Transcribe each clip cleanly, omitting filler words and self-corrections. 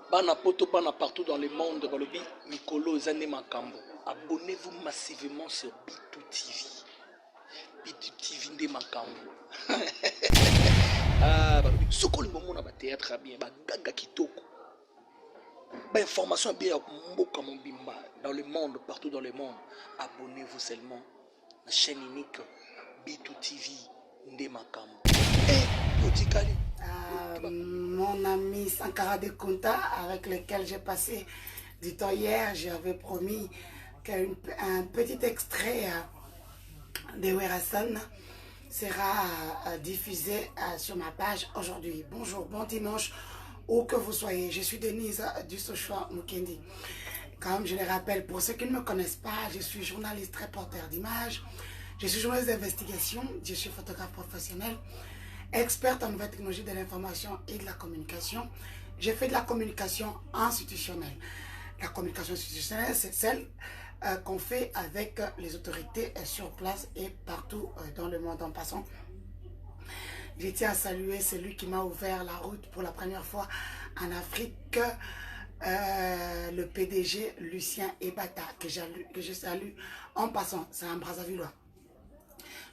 Bana poto, bana partout dans le monde, balobi, Mikolo, Zane Makambo. Abonnez-vous massivement sur B2 TV. B2 TV Nde Makambo. Ah, balobi, ce qu'on moment na ba théâtre bien, ba gaga kitoko. Ba information bien mboka mobimba dans le monde, partout dans le monde. Abonnez-vous seulement à la chaîne unique B2 TV Nde Makambo. Mon ami Sankara de Kunta, avec lequel j'ai passé du temps hier, j'avais promis qu'un petit extrait de Werasan sera diffusé sur ma page aujourd'hui. Bonjour, bon dimanche, où que vous soyez. Je suis Denise du Sochua Mukendi. Comme je le rappelle, pour ceux qui ne me connaissent pas, je suis journaliste reporter d'images, je suis journaliste d'investigation, je suis photographe professionnel, experte en nouvelles technologies de l'information et de la communication. J'ai fait de la communication institutionnelle. La communication institutionnelle, c'est celle qu'on fait avec les autorités sur place et partout dans le monde. En passant, je tiens à saluer celui qui m'a ouvert la route pour la première fois en Afrique, le PDG Lucien Ebata, que je salue en passant. C'est un Brazzavillois.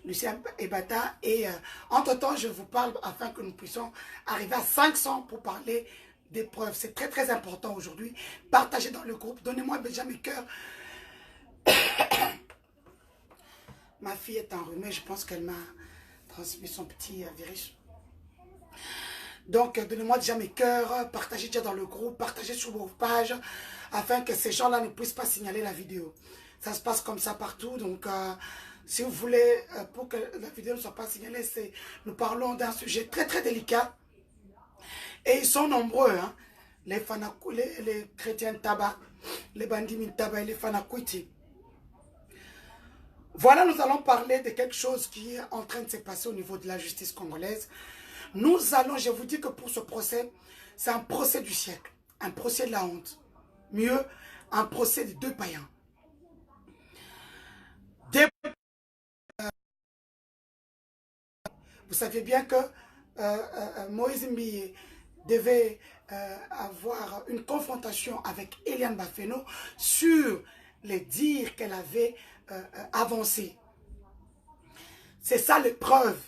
Lucien Ebata, et entre-temps, je vous parle afin que nous puissions arriver à 500 pour parler des preuves. C'est très très important aujourd'hui. Partagez dans le groupe, donnez-moi déjà mes cœurs. Ma fille est enrhumée, je pense qu'elle m'a transmis son petit virus. Donc, donnez-moi déjà mes cœurs, partagez déjà dans le groupe, partagez sur vos pages, afin que ces gens-là ne puissent pas signaler la vidéo. Ça se passe comme ça partout, donc si vous voulez, pour que la vidéo ne soit pas signalée, nous parlons d'un sujet très très délicat. Et ils sont nombreux, hein, les chrétiens tabac, les bandits tabac et les fanakuiti. Voilà, nous allons parler de quelque chose qui est en train de se passer au niveau de la justice congolaise. Nous allons, je vous dis que pour ce procès, c'est un procès du siècle, un procès de la honte. Mieux, un procès de deux païens. Vous savez bien que Moïse Mbiye devait avoir une confrontation avec Eliane Bafeno sur les dires qu'elle avait avancés. C'est ça l'épreuve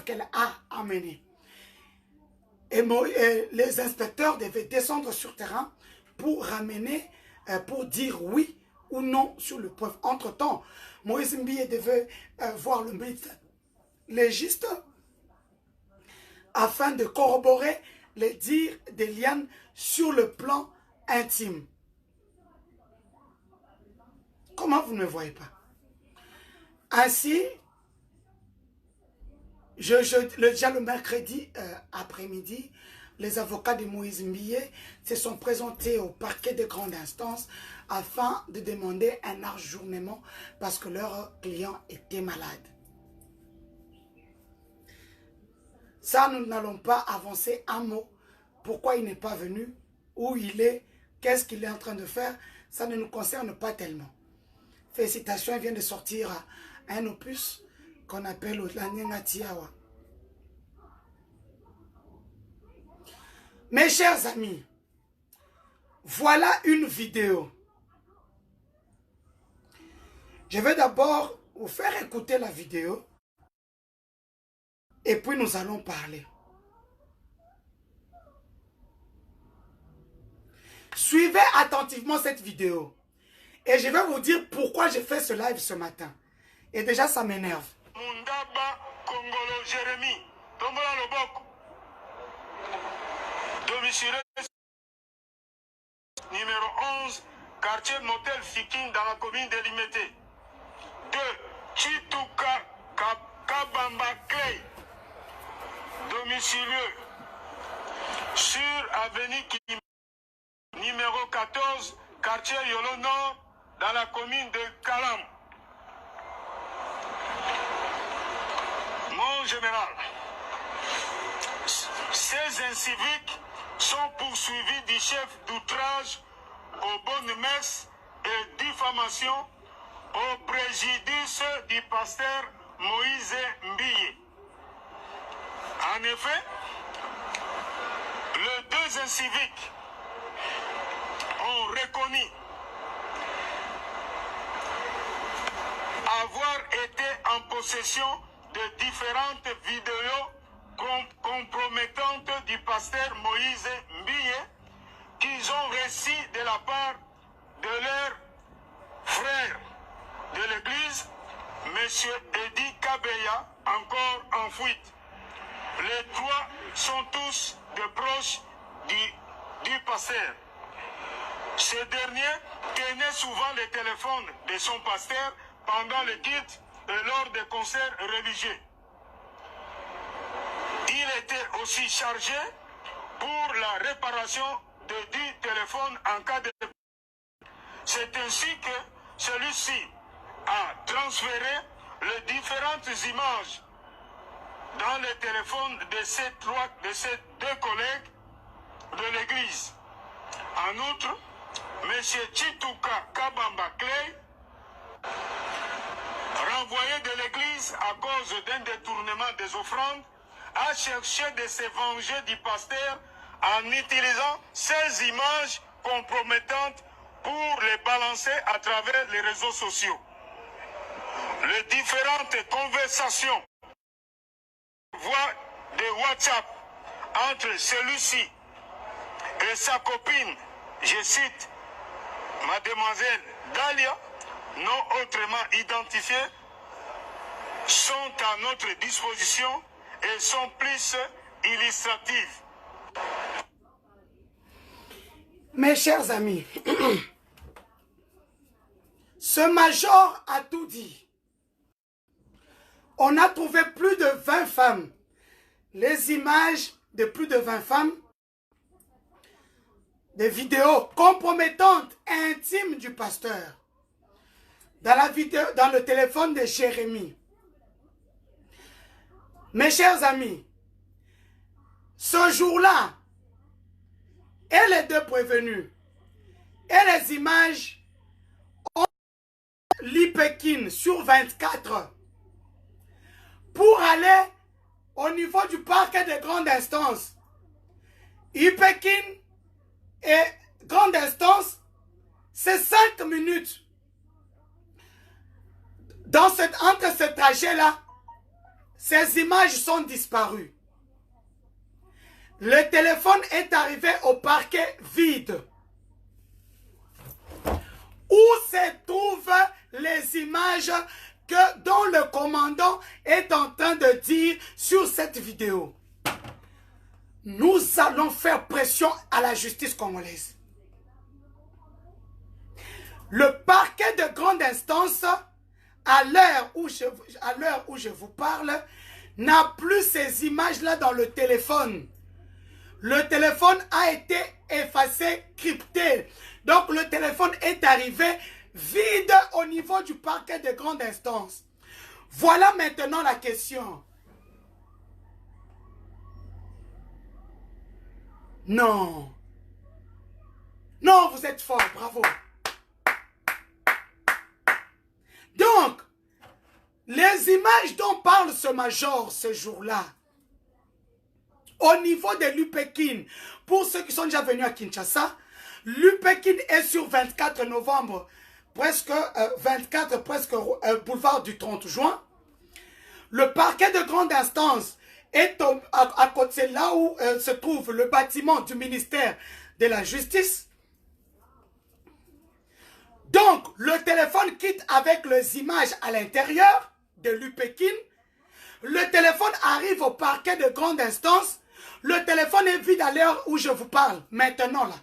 qu'elle a amenée. Et les inspecteurs devaient descendre sur terrain pour ramener, pour dire oui ou non sur le preuve. Entre-temps, Moïse Mbiye devait voir le médecin légiste afin de corroborer les dires d'Eliane sur le plan intime. Comment vous ne me voyez pas? Ainsi, déjà le mercredi après-midi, les avocats de Moïse Mbiye se sont présentés au parquet de grande instance afin de demander un ajournement parce que leur client était malade. Ça, nous n'allons pas avancer un mot. Pourquoi il n'est pas venu? Où il est? Qu'est-ce qu'il est en train de faire? Ça ne nous concerne pas tellement. Félicitations, il vient de sortir un opus qu'on appelle Otlanienga Tiawa. Mes chers amis, voilà une vidéo. Je vais d'abord vous faire écouter la vidéo. Et puis nous allons parler. Suivez attentivement cette vidéo. Et je vais vous dire pourquoi j'ai fait ce live ce matin. Et déjà ça m'énerve. Mundaba Kongolo Jérémy, Tombola Loboko. Domicile numéro 11, quartier Motel Fikin dans la commune de Limete. 2. Chituka Kabamba Clay. Domicilieux sur avenue Kim, numéro 14, quartier Yolo Nord, dans la commune de Kalam. Mon général, ces inciviques sont poursuivis du chef d'outrage aux bonnes messes et diffamation au préjudice du pasteur Moïse Mbiye. En effet, le 2 Ces inciviques ont reconnu avoir été en possession de différentes vidéos compromettantes du pasteur Moïse Mbiye qu'ils ont reçues de la part de leur frère de l'église, M. Edi Kabeya, encore en fuite. Les trois sont tous des proches du pasteur. Ce dernier tenait souvent le téléphone de son pasteur pendant le culte et lors des concerts religieux. Il était aussi chargé pour la réparation de 10 téléphones en cas de... C'est ainsi que celui-ci a transféré les différentes images dans le téléphone de ces deux collègues de l'église. En outre, M. Chituka Kabamba Clay, renvoyé de l'église à cause d'un détournement des offrandes, a cherché de se venger du pasteur en utilisant ces images compromettantes pour les balancer à travers les réseaux sociaux. Les différentes conversations, voix de WhatsApp entre celui-ci et sa copine, je cite, mademoiselle Dalia, non autrement identifiée, sont à notre disposition et sont plus illustratives. Mes chers amis, ce major a tout dit. On a trouvé plus de 20 femmes. Les images de plus de 20 femmes, des vidéos compromettantes et intimes du pasteur. Dans la vidéo, dans le téléphone de Jérémie. Mes chers amis, ce jour-là, et les deux prévenus, et les images ont l'Ipekin sur 24 pour aller au niveau du parquet de grande instance. Ipekin et grande instance, c'est 5 minutes. Entre ce trajet-là, ces images sont disparues. Le téléphone est arrivé au parquet vide. Où se trouvent les images dont le commandant est en train de dire sur cette vidéo? Nous allons faire pression à la justice congolaise. Le parquet de grande instance, à l'heure où je vous parle, n'a plus ces images-là dans le téléphone. Le téléphone a été effacé, crypté. Donc le téléphone est arrivé vide au niveau du parquet de grande instance. Voilà maintenant la question. Non. Non, vous êtes fort, bravo. Donc, les images dont parle ce major ce jour-là, au niveau de l'Upekin, pour ceux qui sont déjà venus à Kinshasa, l'Upekin est sur 24 novembre, presque boulevard du 30 juin. Le parquet de grande instance est à côté là où se trouve le bâtiment du ministère de la Justice. Donc, le téléphone quitte avec les images à l'intérieur de l'Upekin. Le téléphone arrive au parquet de grande instance. Le téléphone est vide à l'heure où je vous parle, maintenant là.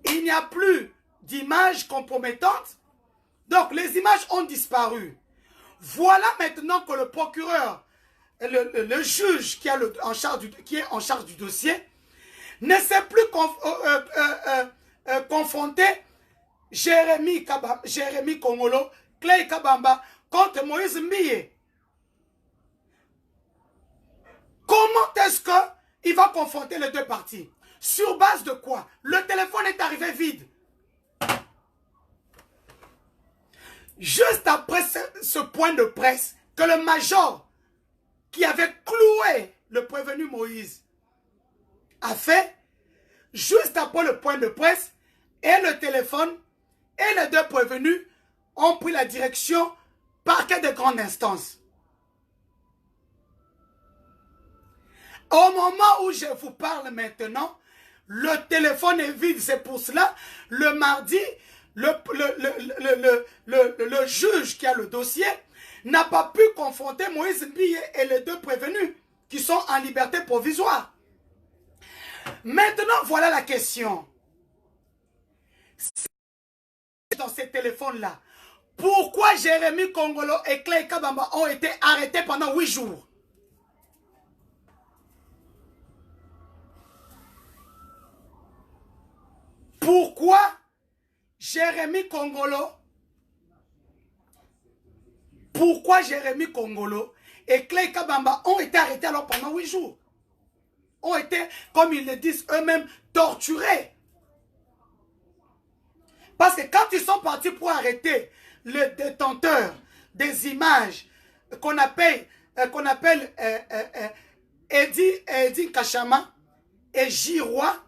Il n'y a plus d'images compromettantes. Donc, les images ont disparu. Voilà maintenant que le procureur, le juge qui est en charge du dossier, ne sait plus confronter Jérémie Kongolo, Clay Kabamba contre Moïse Mbiye. Comment est-ce qu'il va confronter les deux parties? Sur base de quoi? Le téléphone est arrivé vide. Juste après ce point de presse, que le major qui avait cloué le prévenu Moïse a fait juste après le point de presse et le téléphone et les deux prévenus ont pris la direction parquet de grande instance. Au moment où je vous parle maintenant, le téléphone est vide. C'est pour cela, le mardi, le juge qui a le dossier n'a pas pu confronter Moïse Mbiye et les deux prévenus qui sont en liberté provisoire. Maintenant, voilà la question. Dans ces téléphones-là, pourquoi Jérémy Kongolo et Clay Kabamba ont été arrêtés pendant 8 jours? Pourquoi Jérémy Kongolo et Clay Kabamba ont été arrêtés alors pendant 8 jours? Ont été, comme ils le disent eux-mêmes, torturés. Parce que quand ils sont partis pour arrêter le détenteur des images qu'on appelle Eddie Kachama et Jiroua,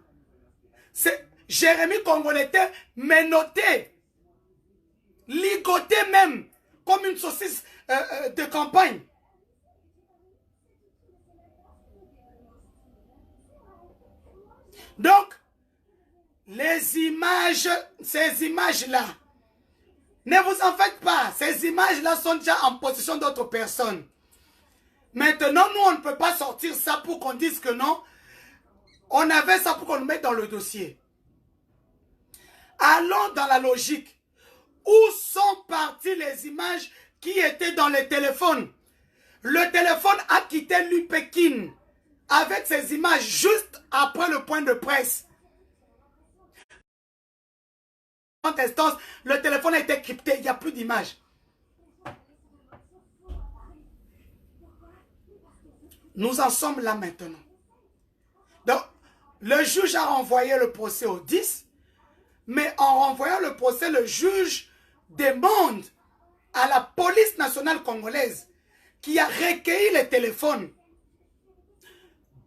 Jérémy Kongolo était menotté, ligoté même, comme une saucisse de campagne. Donc, les images, ces images-là, ne vous en faites pas. Ces images-là sont déjà en possession d'autres personnes. Maintenant, nous, on ne peut pas sortir ça pour qu'on dise que non. On avait ça pour qu'on le mette dans le dossier. Allons dans la logique. Où sont parties les images qui étaient dans les téléphones? Le téléphone a quitté l'UPEKIN avec ces images juste après le point de presse. En instance, le téléphone a été crypté, il n'y a plus d'images. Nous en sommes là maintenant. Donc, le juge a renvoyé le procès au 10, mais en renvoyant le procès, le juge demande à la police nationale congolaise qui a recueilli les téléphones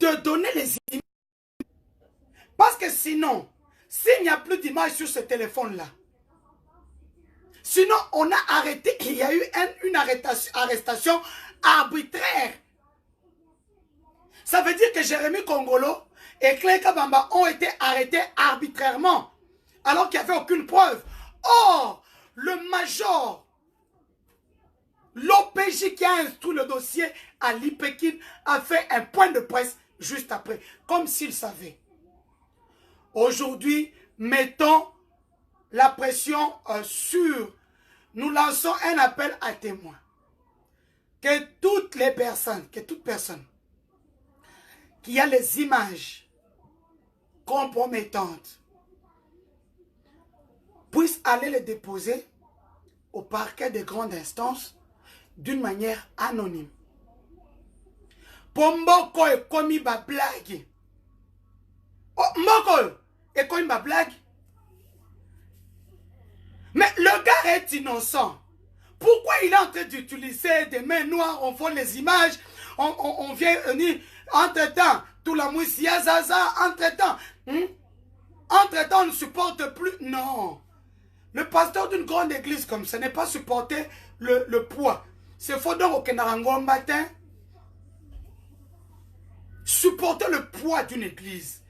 de donner les images. Parce que sinon, s'il n'y a plus d'images sur ce téléphone-là, sinon on a arrêté, il y a eu une arrestation arbitraire. Ça veut dire que Jérémy Kongolo et Clay Kabamba ont été arrêtés arbitrairement, alors qu'il n'y avait aucune preuve. Or, le major, l'OPJ qui a instruit le dossier à l'IPEKIN a fait un point de presse juste après, comme s'il savait. Aujourd'hui, mettons la pression sur. Nous lançons un appel à témoins. Que toute personne qui a les images compromettantes puisse aller les déposer au parquet de grande instance d'une manière anonyme. Pomboko et komi ba blague. Oh, Moko et komi ba blague. Mais le gars est innocent. Pourquoi il est en train d'utiliser des mains noires, on fait les images, on vient venir, entre-temps, tout la moussia zaza, entre-temps, entre-temps, on ne supporte plus. Non. Le pasteur d'une grande église comme ça n'est pas supporter le poids. C'est faux donc au Kenarango matin. Supporter le poids d'une église.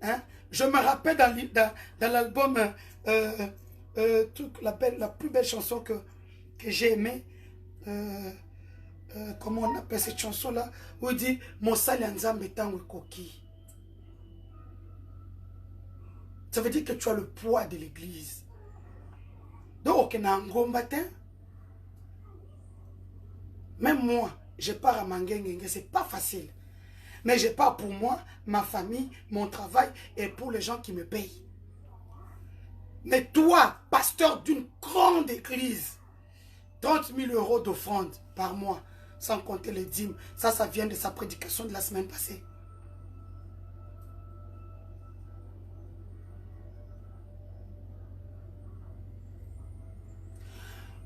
Hein? Je me rappelle dans l'album, la plus belle chanson que j'ai aimée. Comment on appelle cette chanson-là? Où il dit Mosali Nzambe tango koki. Ça veut dire que tu as le poids de l'église. Donc, au Kenarango matin, même moi, je pars à Mangengenge, c'est pas facile. Mais je pars pour moi, ma famille, mon travail et pour les gens qui me payent. Mais toi, pasteur d'une grande église, 30 000 € d'offrande par mois, sans compter les dîmes, ça vient de sa prédication de la semaine passée.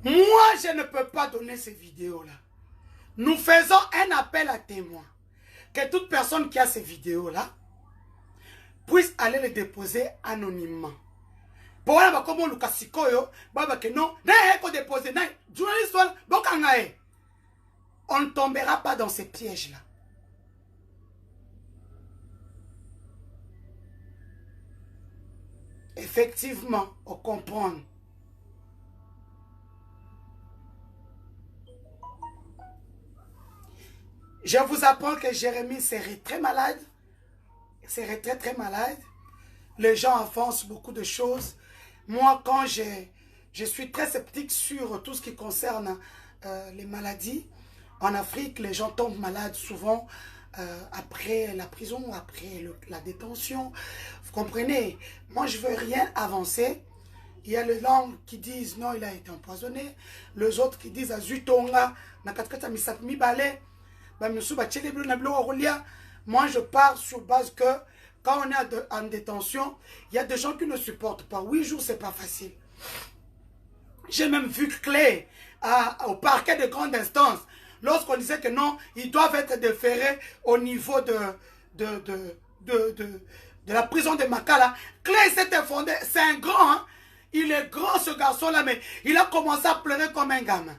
Moi, je ne peux pas donner ces vidéos-là. Nous faisons un appel à témoins. Que toute personne qui a ces vidéos-là puisse aller le déposer anonymement. Pour voir comment le Kassikoyo, que non, déposer, journaliste, on ne tombera pas dans ces pièges-là. Effectivement, on comprend. Je vous apprends que Jérémie serait très malade. Il serait très très malade. Les gens avancent beaucoup de choses. Moi, quand je suis très sceptique sur tout ce qui concerne les maladies, en Afrique, les gens tombent malades souvent après la prison, après la détention. Vous comprenez? Moi, je ne veux rien avancer. Il y a les langues qui disent non, il a été empoisonné. Les autres qui disent Azutonga, Nakatkata Misapmi Balé. Moi, je pars sur base que quand on est en détention, il y a des gens qui ne supportent pas. 8 jours, c'est pas facile. J'ai même vu Clé au parquet de grande instance. Lorsqu'on disait que non, ils doivent être déférés au niveau de la prison de Makala. Clé s'est effondré. C'est un grand. Hein? Il est grand ce garçon-là, mais il a commencé à pleurer comme un gamin.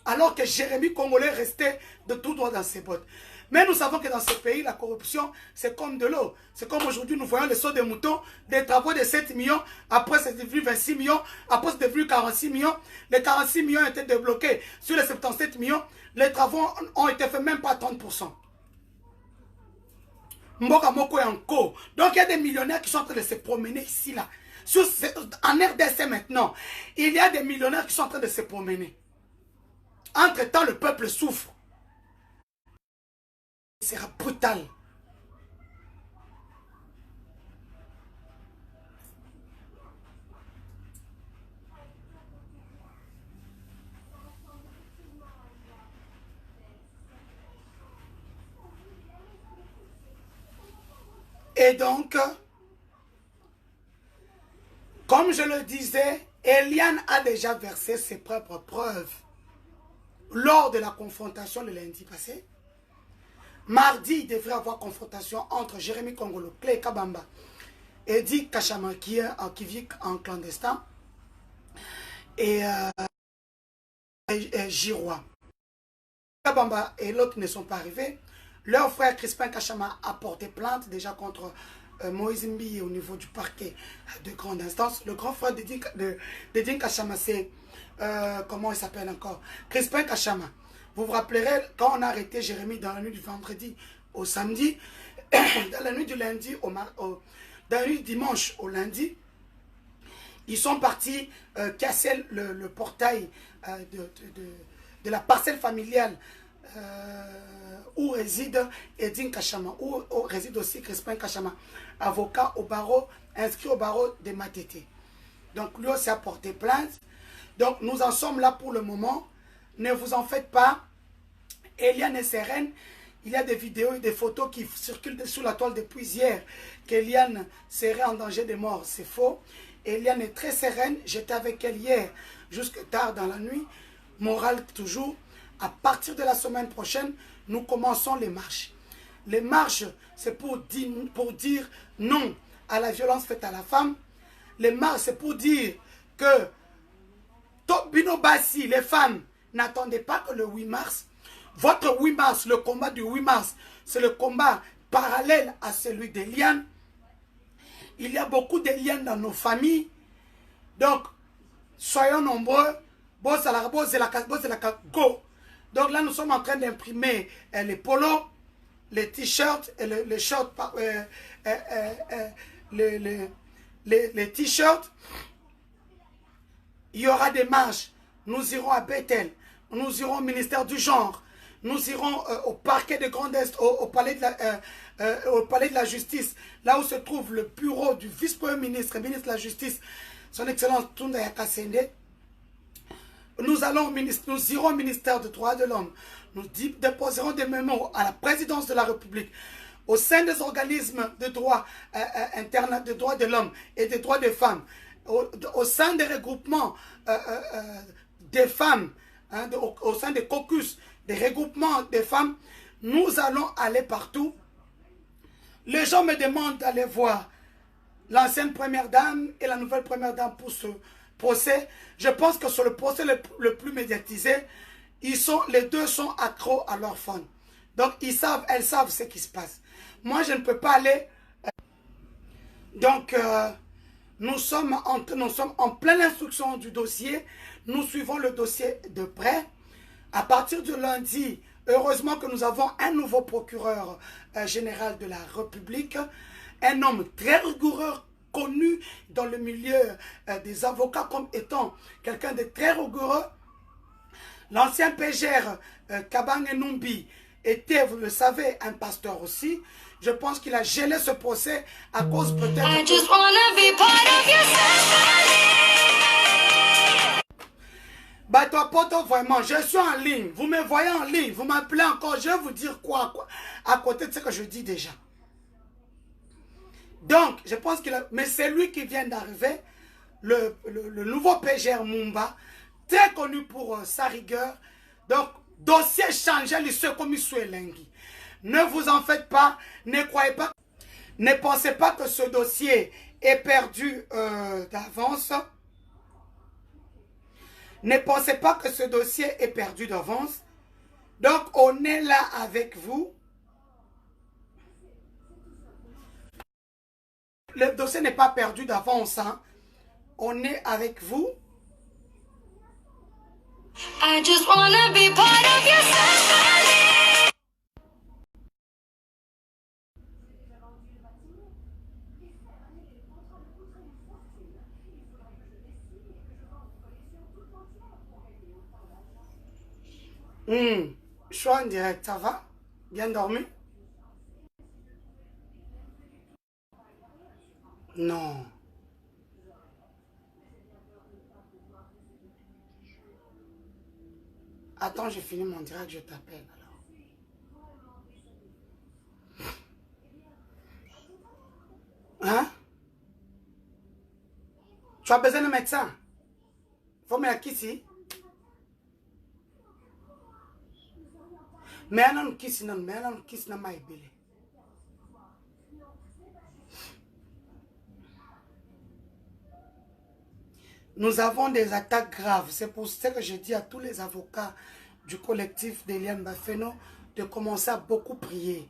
Alors que Jérémie Congolais restait de tout droit dans ses bottes. Mais nous savons que dans ce pays, la corruption, c'est comme de l'eau. C'est comme aujourd'hui, nous voyons le saut des moutons, des travaux de 7 millions, après c'est devenu 26 millions, après c'est devenu 46 millions. Les 46 millions ont été débloqués sur les 77 millions. Les travaux ont été faits même pas à 30%. Mboka Moko est en cours. Donc il y a des millionnaires qui sont en train de se promener ici, là. En RDC maintenant, il y a des millionnaires qui sont en train de se promener. Entre-temps, le peuple souffre. Ce sera brutal. Et donc, comme je le disais, Eliane a déjà versé ses propres preuves lors de la confrontation le lundi passé. Mardi, il devrait y avoir confrontation entre Jérémie Kongolo, Clé Kabamba et Di Kachama qui vit en clandestin et Girois. Kabamba et l'autre ne sont pas arrivés. Leur frère Crispin Kachama a porté plainte déjà contre Moïse Mbi au niveau du parquet de grande instance. Le grand frère de Din Kachama, c'est comment il s'appelle encore? Crispin Kachama. Vous vous rappellerez, quand on a arrêté Jérémie dans la nuit du vendredi au samedi, dans la nuit du lundi dans la nuit du dimanche au lundi, ils sont partis casser le portail de la parcelle familiale où réside Edine Kachama, où réside aussi Crispin Kachama, avocat au barreau, inscrit au barreau de Matete. Donc lui aussi a porté plainte. Donc nous en sommes là pour le moment. Ne vous en faites pas. Eliane est sereine. Il y a des vidéos et des photos qui circulent sous la toile depuis hier qu'Eliane serait en danger de mort. C'est faux. Eliane est très sereine. J'étais avec elle hier jusque tard dans la nuit. Morale toujours. À partir de la semaine prochaine, nous commençons les marches. Les marches, c'est pour dire non à la violence faite à la femme. Les marches, c'est pour dire que Bino Bassi, les femmes, n'attendez pas que le 8 mars. Votre 8 mars, le combat du 8 mars, c'est le combat parallèle à celui d'Eliane. Il y a beaucoup d'Eliane dans nos familles. Donc, soyons nombreux. Donc là, nous sommes en train d'imprimer les polos, les t-shirts, les shorts, les t-shirts. Il y aura des marches. Nous irons à Bethel. Nous irons au ministère du genre. Nous irons au parquet de Grand Est, au palais de la justice, là où se trouve le bureau du vice-premier ministre, ministre de la justice, son excellence Tunda Yakasende. Nous irons au ministère des droits de l'homme. Nous déposerons des mémos à la présidence de la République, au sein des organismes de droit internes, de droits de l'homme et des droits des femmes, au sein des regroupements des femmes, hein, au sein des caucus, des regroupements des femmes. Nous allons aller partout. Les gens me demandent d'aller voir l'ancienne première dame et la nouvelle première dame pour ce procès. Je pense que sur le procès le plus médiatisé, les deux sont accros à leur fond. Donc elles savent ce qui se passe. Moi, je ne peux pas aller. Donc, nous sommes en pleine instruction du dossier. Nous suivons le dossier de près. À partir de lundi, heureusement que nous avons un nouveau procureur général de la République, un homme très rigoureux, connu dans le milieu des avocats comme étant quelqu'un de très rigoureux. L'ancien PGR Kabange Numbi était, vous le savez, un pasteur aussi. Je pense qu'il a gelé ce procès à cause peut-être... Bah toi, poto, vraiment, je suis en ligne. Vous me voyez en ligne. Vous m'appelez encore. Je vais vous dire quoi à côté de ce que je dis déjà. Donc, je pense qu'il a... Mais c'est lui qui vient d'arriver. Le nouveau PGR Mumba. Très connu pour sa rigueur. Donc, dossier changé, il se comme Lengi. Ne vous en faites pas. Ne croyez pas. Ne pensez pas que ce dossier est perdu d'avance. Ne pensez pas que ce dossier est perdu d'avance. Donc, on est là avec vous. Le dossier n'est pas perdu d'avance. Hein. On est avec vous. I just wanna be part of your family. Je suis en direct, ça va? Bien dormi? Non. Attends, j'ai fini mon direct, je t'appelle alors. Hein? Tu as besoin de médecin? Faut me qui ici? Mais non, kiss non, mais non, kiss non, my belly. Nous avons des attaques graves. C'est pour ça que je dis à tous les avocats du collectif d'Eliane Bafeno de commencer à beaucoup prier.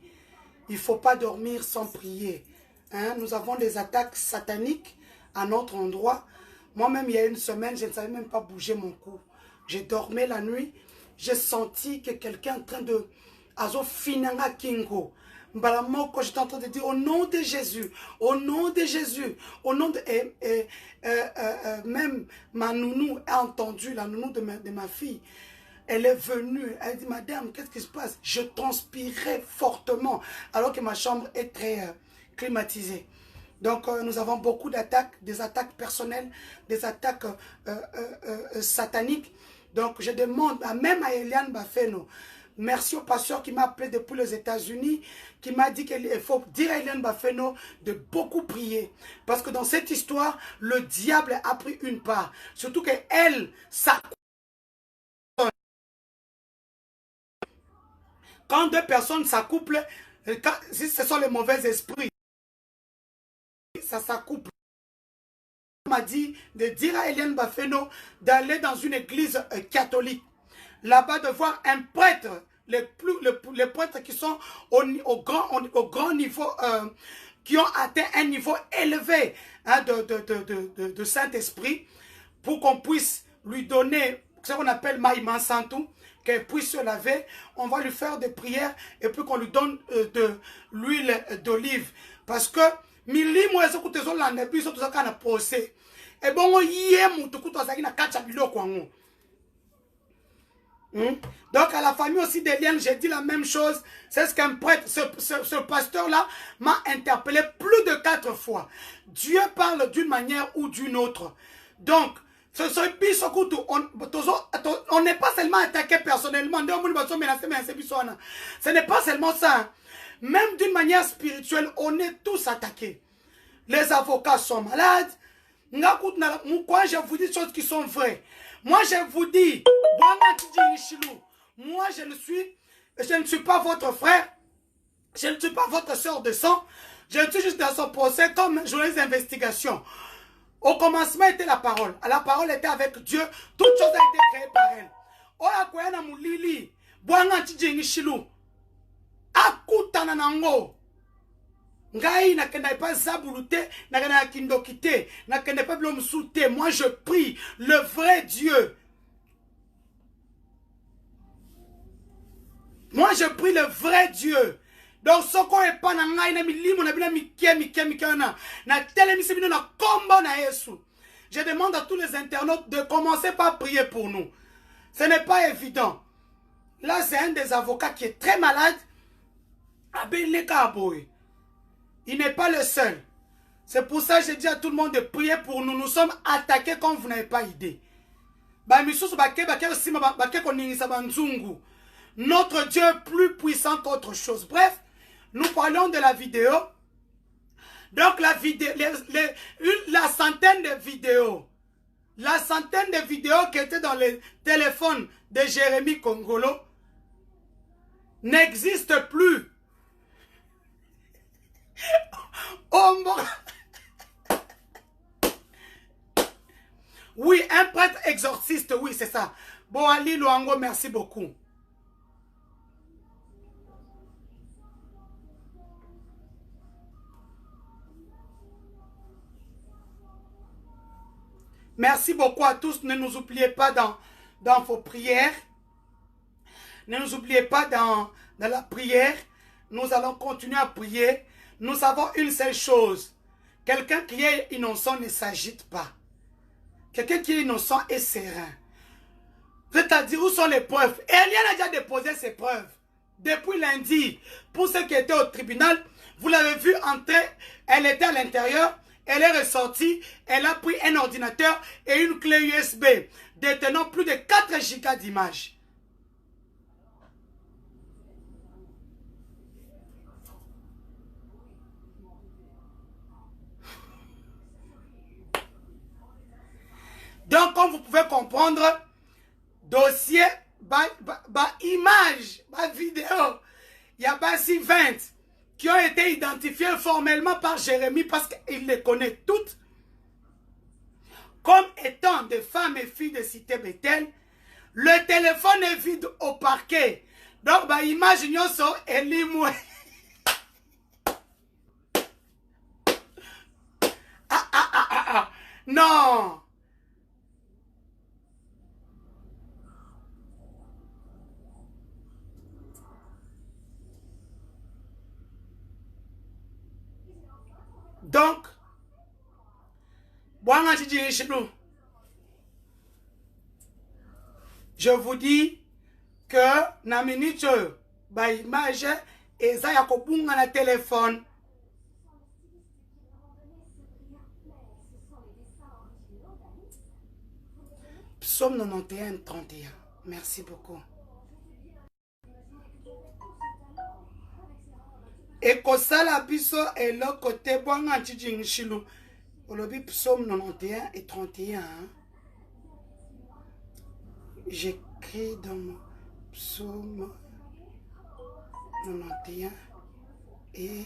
Il ne faut pas dormir sans prier. Hein? Nous avons des attaques sataniques à notre endroit. Moi-même, il y a une semaine, je ne savais même pas bouger mon cou. J'ai dormi la nuit. J'ai senti que quelqu'un est en train de... Azo finanga kingo. Mbalamoko, j'étais en train de dire au nom de Jésus, au nom de Jésus, au nom de... même ma nounou a entendu, la nounou de ma fille. Elle est venue, elle dit, madame, qu'est-ce qui se passe? Je transpirais fortement, alors que ma chambre est très climatisée. Donc, nous avons beaucoup d'attaques, des attaques personnelles, des attaques sataniques. Donc, je demande, même à Eliane Bafeno, merci au pasteur qui m'a appelé depuis les États-Unis, qui m'a dit qu'il faut dire à Eliane Bafeno de beaucoup prier. Parce que dans cette histoire, le diable a pris une part. Surtout qu'elle, ça... Quand deux personnes s'accouplent, si ce sont les mauvais esprits, ça s'accouple. On m'a dit de dire à Eliane Bafeno d'aller dans une église catholique. Là-bas, de voir un prêtre, les prêtres qui sont au grand niveau, qui ont atteint un niveau élevé hein, de Saint-Esprit, pour qu'on puisse lui donner ce qu'on appelle Maïman Santou, qu'elle puisse se laver. On va lui faire des prières et puis qu'on lui donne de l'huile d'olive. Parce que, milimo ezokutezo lande biso tout ça kana procès. Et bon, yé mutuku to zaki na kacha biloko ngo. Donc à la famille aussi d'Eliane, j'ai dit la même chose. C'est ce qu'un prêtre, ce pasteur-là m'a interpellé plus de 4 fois. Dieu parle d'une manière ou d'une autre. Donc, on n'est pas seulement attaqué personnellement. Ce n'est pas seulement ça. Même d'une manière spirituelle, on est tous attaqués. Les avocats sont malades. Moi, je vous dis des choses qui sont vraies. Moi, je vous dis, moi, je ne suis pas votre frère. Je ne suis pas votre sœur de sang. Je suis juste dans son procès comme journaliste d'investigation. Au commencement était la parole. La parole était avec Dieu. Toute chose a été créée par elle. Oya kwena mulili. Bwanga chijingi shilu. Akutana nango. Ngai nakenda pas zabulute. Nakenda kindokite. Nakenda pas blomsoute. Moi je prie le vrai Dieu. Moi je prie le vrai Dieu. Donc ce qu'on est pas dans ngai na milimo na bina mike na telemisi bino na kombo na Yesu. Je demande à tous les internautes de commencer par prier pour nous. Ce n'est pas évident. Là c'est un des avocats qui est très malade. Il n'est pas le seul. C'est pour ça que je dis à tout le monde de prier pour nous. Nous sommes attaqués comme vous n'avez pas idée. Notre Dieu est plus puissant qu'autre chose. Bref, nous parlons de la vidéo. Donc la centaine de vidéos. La centaine de vidéos qui étaient dans le téléphone de Jérémy Kongolo n'existe plus. Oh mon... Oui, un prêtre exorciste, oui, c'est ça. Bon, Ali Luango, merci beaucoup. Merci beaucoup à tous. Ne nous oubliez pas dans vos prières. Ne nous oubliez pas dans la prière. Nous allons continuer à prier. Nous savons une seule chose. Quelqu'un qui est innocent ne s'agite pas. Quelqu'un qui est innocent est serein. C'est-à-dire, où sont les preuves? Eliane a déjà déposé ses preuves. Depuis lundi, pour ceux qui étaient au tribunal, vous l'avez vu entrer. Elle était à l'intérieur. Elle est ressortie. Elle a pris un ordinateur et une clé USB détenant plus de 4 gigas d'images. Donc, comme vous pouvez comprendre, dossier, image, vidéo, il y a si 20 qui ont été identifiés formellement par Jérémy parce qu'il les connaît toutes comme étant des femmes et filles de Cité Bethel. Le téléphone est vide au parquet. Donc, image nyoso elimwe. Non. Donc, je vous dis que na minute ba image eza ya kobunga na téléphone. Psaume 91, 31. Merci beaucoup. Et kosala biso eloko te bwanga chijing shilu. Olobi psaume 91 et 31. J'écris dans mon psaume 91 et...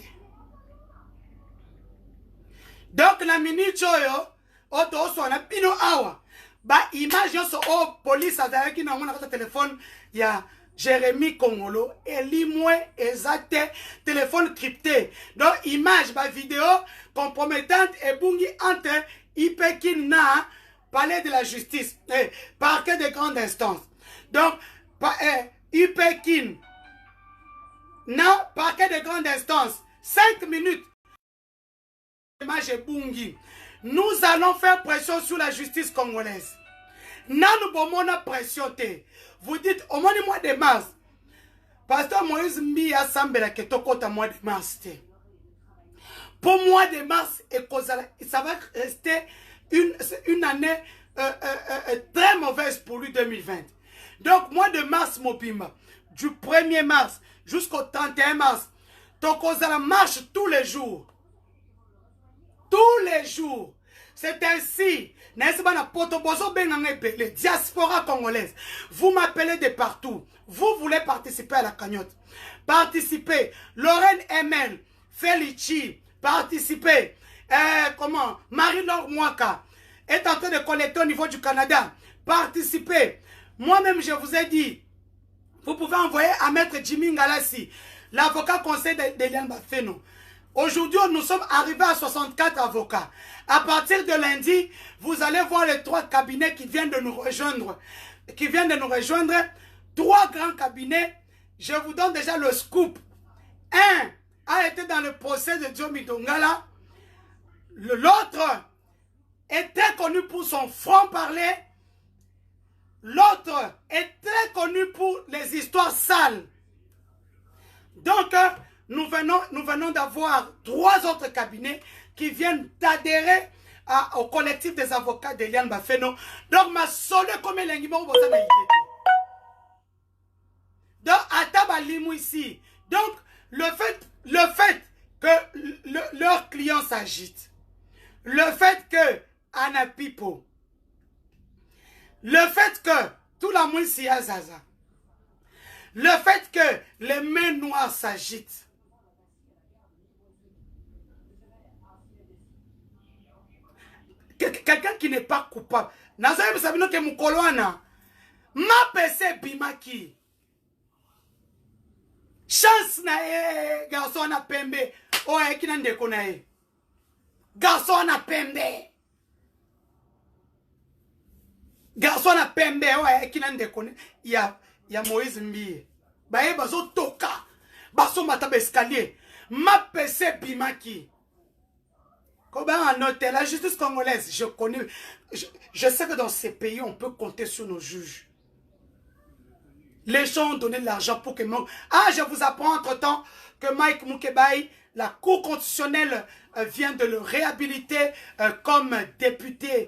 Donc la minute oyo, oto oso na pino awa. Ba image yoso o police azaki na mona kata téléphone ya Jérémy Kongolo, elimwe exacte, téléphone crypté. Donc, image, vidéo compromettante et bungi entre Ipekin na palais de la justice, parquet de grande instance. Donc, Ipekin na parquet de grande instance, 5 minutes. Image et bungi. Nous allons faire pression sur la justice congolaise. Nanu bomona pression te. Vous dites, au mois de mars, Pasteur Moïse Mia Sambela Ketokota mois de mars. Pour mois de mars, ça va rester une année très mauvaise pour lui 2020. Donc, mois de mars, Mobimba, du 1er mars jusqu'au 31 mars, Tokozala marche tous les jours. Tous les jours. C'est ainsi. Diaspora congolaise. Vous m'appelez de partout. vous voulez participer à la cagnotte. Participez. Lorraine Emel, Felici, participez. Comment? Marie-Laure Mwaka est en train de collecter au niveau du Canada. Participez. Moi-même, je vous ai dit, vous pouvez envoyer à Maître Jimmy Ngalassi, l'avocat conseil d'Eliane Bafeno. Aujourd'hui, nous sommes arrivés à 64 avocats. À partir de lundi, vous allez voir les 3 cabinets qui viennent de nous rejoindre. Trois grands cabinets. Je vous donne déjà le scoop. Un a été dans le procès de Diomi Dongala. L'autre est très connu pour son franc-parler. L'autre est très connu pour les histoires sales. Donc, nous venons d'avoir 3 autres cabinets qui viennent d'adhérer au collectif des avocats d'Eliane Bafeno. Donc, ma sole comme l'engimon vous en a été. Donc, Ataba Limou ici. Donc, le fait que leurs clients s'agitent, le fait que Anna Pipo, le fait que tout la monde s'y a zaza, le fait que les mains noires s'agitent, quelqu'un qui n'est pas coupable, Nazaire Sabino que Mukoloana, ma PC Bimaki, chance na garçon na pembe, oh qui n'a de konae, garçon na pembe. Garçon na pembe ouais qui n'a de connaît il y a Moïse Mbiye baye bazo toka baso mata escalier ma PC bimaki comment en noter la justice congolaise je connais je sais que dans ces pays on peut compter sur nos juges. Les gens ont donné de l'argent pour que je vous apprends entre-temps que Mike Mukebai, la Cour constitutionnelle vient de le réhabiliter comme député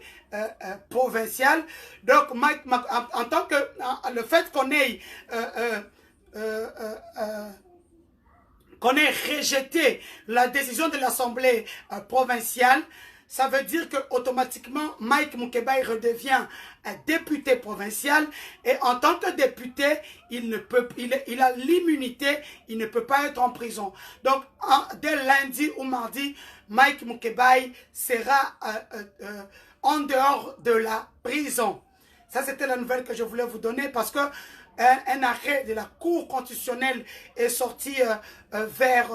provincial. Donc, Mike, en tant que le fait qu'on ait rejeté la décision de l'Assemblée provinciale, ça veut dire que automatiquement Mike Mukebai redevient un député provincial et en tant que député, il a l'immunité, il ne peut pas être en prison. Donc dès lundi ou mardi, Mike Mukebai sera en dehors de la prison. Ça c'était la nouvelle que je voulais vous donner parce que un arrêt de la Cour constitutionnelle est sorti vers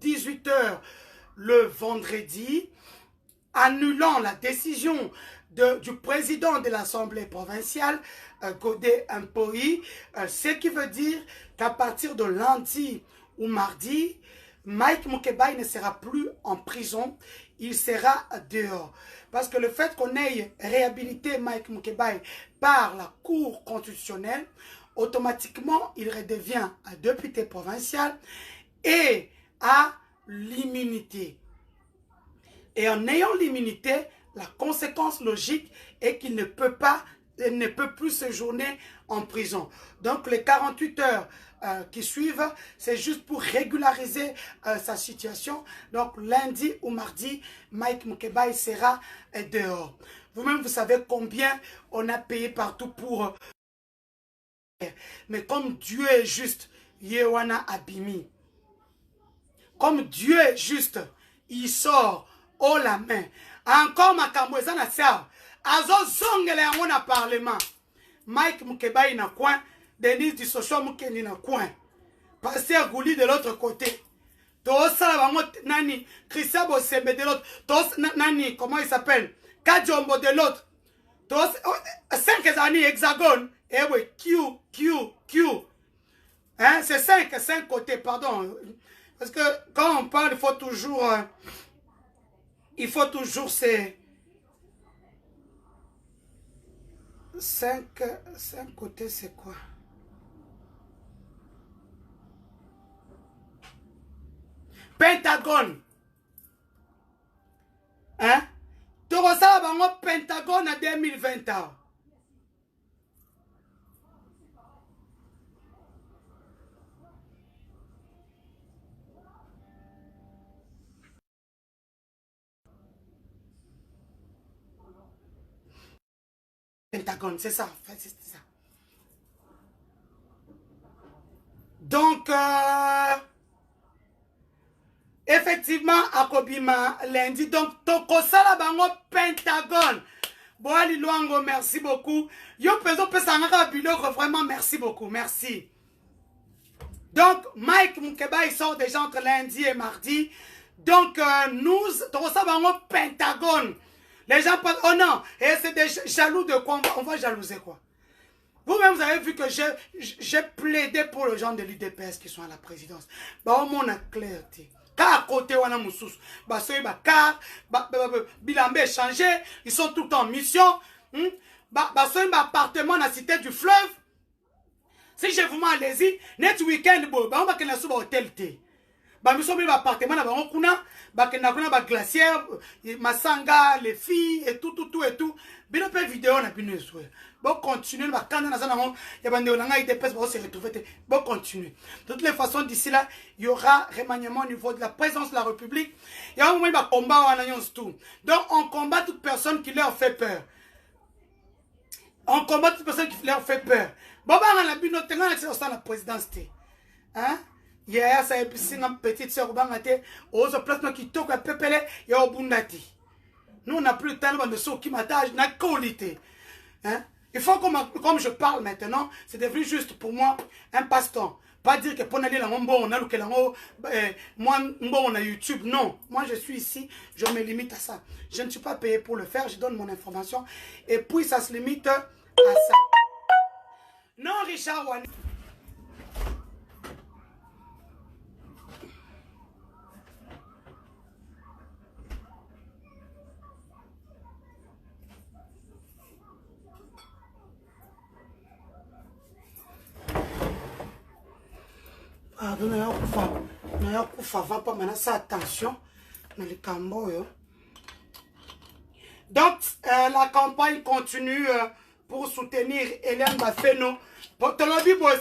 18 h le vendredi, annulant la décision du président de l'Assemblée provinciale, Godé Impoi, ce qui veut dire qu'à partir de lundi ou mardi, Mike Mukebai ne sera plus en prison, il sera dehors. Parce que le fait qu'on ait réhabilité Mike Mukebai par la Cour constitutionnelle, automatiquement, il redevient un député provincial et a l'immunité. Et en ayant l'immunité, la conséquence logique est qu'il ne peut plus séjourner en prison. Donc les 48 heures qui suivent, c'est juste pour régulariser sa situation. Donc lundi ou mardi, Mike Mukebai sera dehors. Vous-même, vous savez combien on a payé partout pour... Mais comme Dieu est juste, Yewana Abimi. Comme Dieu est juste, il sort haut la main. Encore ma kamweza na sao. Azo zongele yango na parlement. Mike Mukebai na coin. Denis Dissosho Mukendi na coin. Pasteur Gouli de l'autre côté. Tosala bango nani. Christian Bosembe de l'autre. Nani, comment il s'appelle? Kajombo de l'autre. 5 années hexagone. Eh oui, Q. Hein, c'est 5 côtés, pardon. Parce que quand on parle, il faut toujours ces 5 côtés, c'est quoi? Pentagone. Hein? Tu ressens bango Pentagone à 2020 ans. Pentagone, c'est ça, en fait, c'est ça. Donc, effectivement, Akobima lundi. Donc, Tokosala Bango Pentagone. Boali Luango, merci beaucoup. Yo Peso Pesangaka Biloko, vraiment merci beaucoup. Merci. Donc, Mike Mukeba, il sort déjà entre lundi et mardi. Donc, nous, Tokosala Bango Pentagone. Les gens pensent, oh non, et c'est des jaloux de quoi? On va jalouser quoi? Vous-même, vous avez vu que j'ai plaidé pour les gens de l'UDPS qui sont à la présidence. Bah, au moins, on a clarté. Car à côté, on a Moussous. Bah, ceux car, Bilambé est changé. Ils sont tout le temps en mission. Bah, ceux appartement dans la cité du fleuve. Si je vous m'en allez-y, net week-end, bah, on va que nous hôtel. Bah, nous sommes dans l'appartement, là, on a bah, glacière, Masanga, les filles, et tout. Bien, on peut vidéo, on a bien joué. Bon, continuez, bah, quand on a il y a des personnes qui se retrouver. Bon, continuez. De toutes les façons, d'ici là, il y aura remaniement au niveau de la présence de la République. Il y a un moment, il va combat en tout. Donc, on combat toute personne qui leur fait peur. On combat toute personne qui leur fait peur. Bon, bah, on a bien noté, on a la présidence. Hein? Hier, ça a été une petite soeur, on a placement qui toque à Pépélé et au Bundati. Nous, on n'a plus le temps de ce qui m'attache, n'a qualité. Hein? Il faut comme je parle maintenant, c'est devenu juste pour moi un passe-temps. Pas dire que pour aller là, on a le moi, on a YouTube. Non, moi je suis ici, je me limite à ça. Je ne suis pas payé pour le faire, je donne mon information. Et puis ça se limite à ça. Non, Richard Wani. Pardon, attention. Donc, la campagne continue pour soutenir Hélène Bafeno.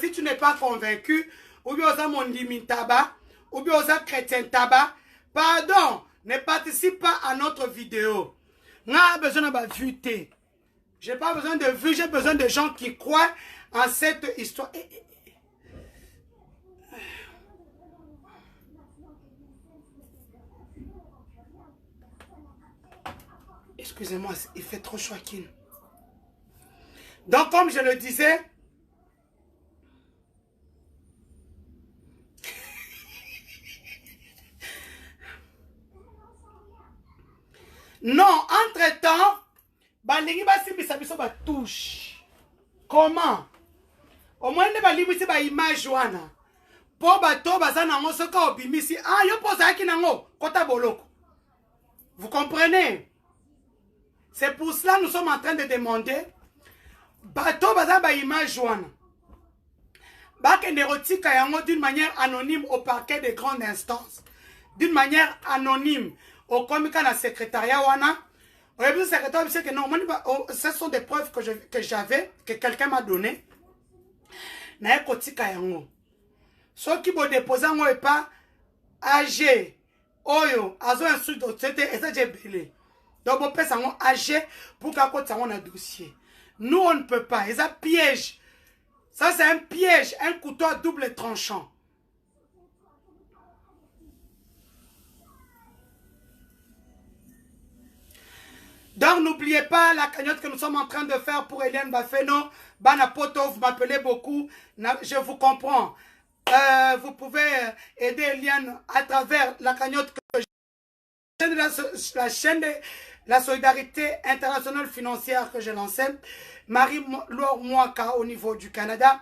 Si tu n'es pas convaincu, ou bien aux Mondimi Taba, ou bien aux chrétiens Taba, pardon, ne participe pas à notre vidéo. On a besoin de vue. J'ai pas besoin de vues, j'ai besoin de gens qui croient en cette histoire. Excusez-moi, il fait trop chaud. Donc, comme je le disais, non, entre-temps, balingi basibisa biso ba touche. Comment? Au moins ne balibisi ba image wana. Po bato bazana ngo soka obimisi. Ah, yo posa ki nango kota boloko. Vous comprenez? C'est pour cela que nous sommes en train de demander bato bazana ba image wana. Bakenderotika yango d'une manière anonyme au parquet de grande instance. D'une manière anonyme au comité na secrétariat wana. Le secrétaire dit que non, ce sont des preuves que j'avais, que quelqu'un m'a donné. Na ekotika yango. Ce qui va déposer en est pas âgé. Oyo, azo un truc de c'était et ça j'ai belé. Donc on peut s'en âgé pour qu'à côté on a dossier. Nous on ne peut pas. Et ça piège. Ça c'est un piège, un couteau à double tranchant. Donc n'oubliez pas la cagnotte que nous sommes en train de faire pour Hélène Bafeno. Banapoto, vous m'appelez beaucoup. Je vous comprends. Vous pouvez aider Hélène à travers la cagnotte que la chaîne de la solidarité internationale financière que j'ai lancée. Marie-Laure Mouaka au niveau du Canada.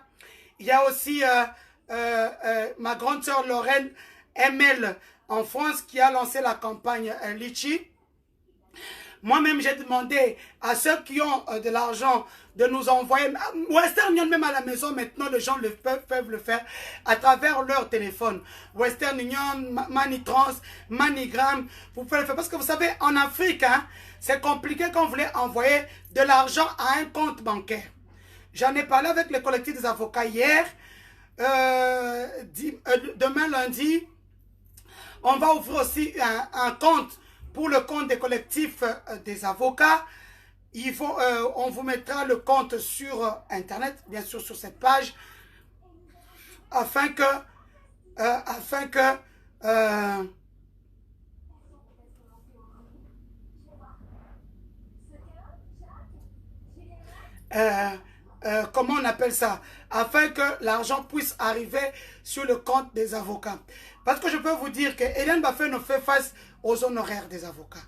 Il y a aussi ma grande sœur Lorraine ML en France qui a lancé la campagne Litchi. Moi-même, j'ai demandé à ceux qui ont de l'argent de nous envoyer. Western Union, même à la maison, maintenant, les gens peuvent le faire à travers leur téléphone. Western Union, Manitrans, Manigram, vous pouvez le faire. Parce que vous savez, en Afrique, hein, c'est compliqué quand vous voulez envoyer de l'argent à un compte bancaire. J'en ai parlé avec le collectif des avocats hier. Demain, lundi, on va ouvrir aussi un compte pour le compte des collectifs des avocats. On vous mettra le compte sur Internet, bien sûr sur cette page. afin que comment on appelle ça, afin que l'argent puisse arriver sur le compte des avocats. Parce que je peux vous dire que Eliane Bafeno fait face aux honoraires des avocats.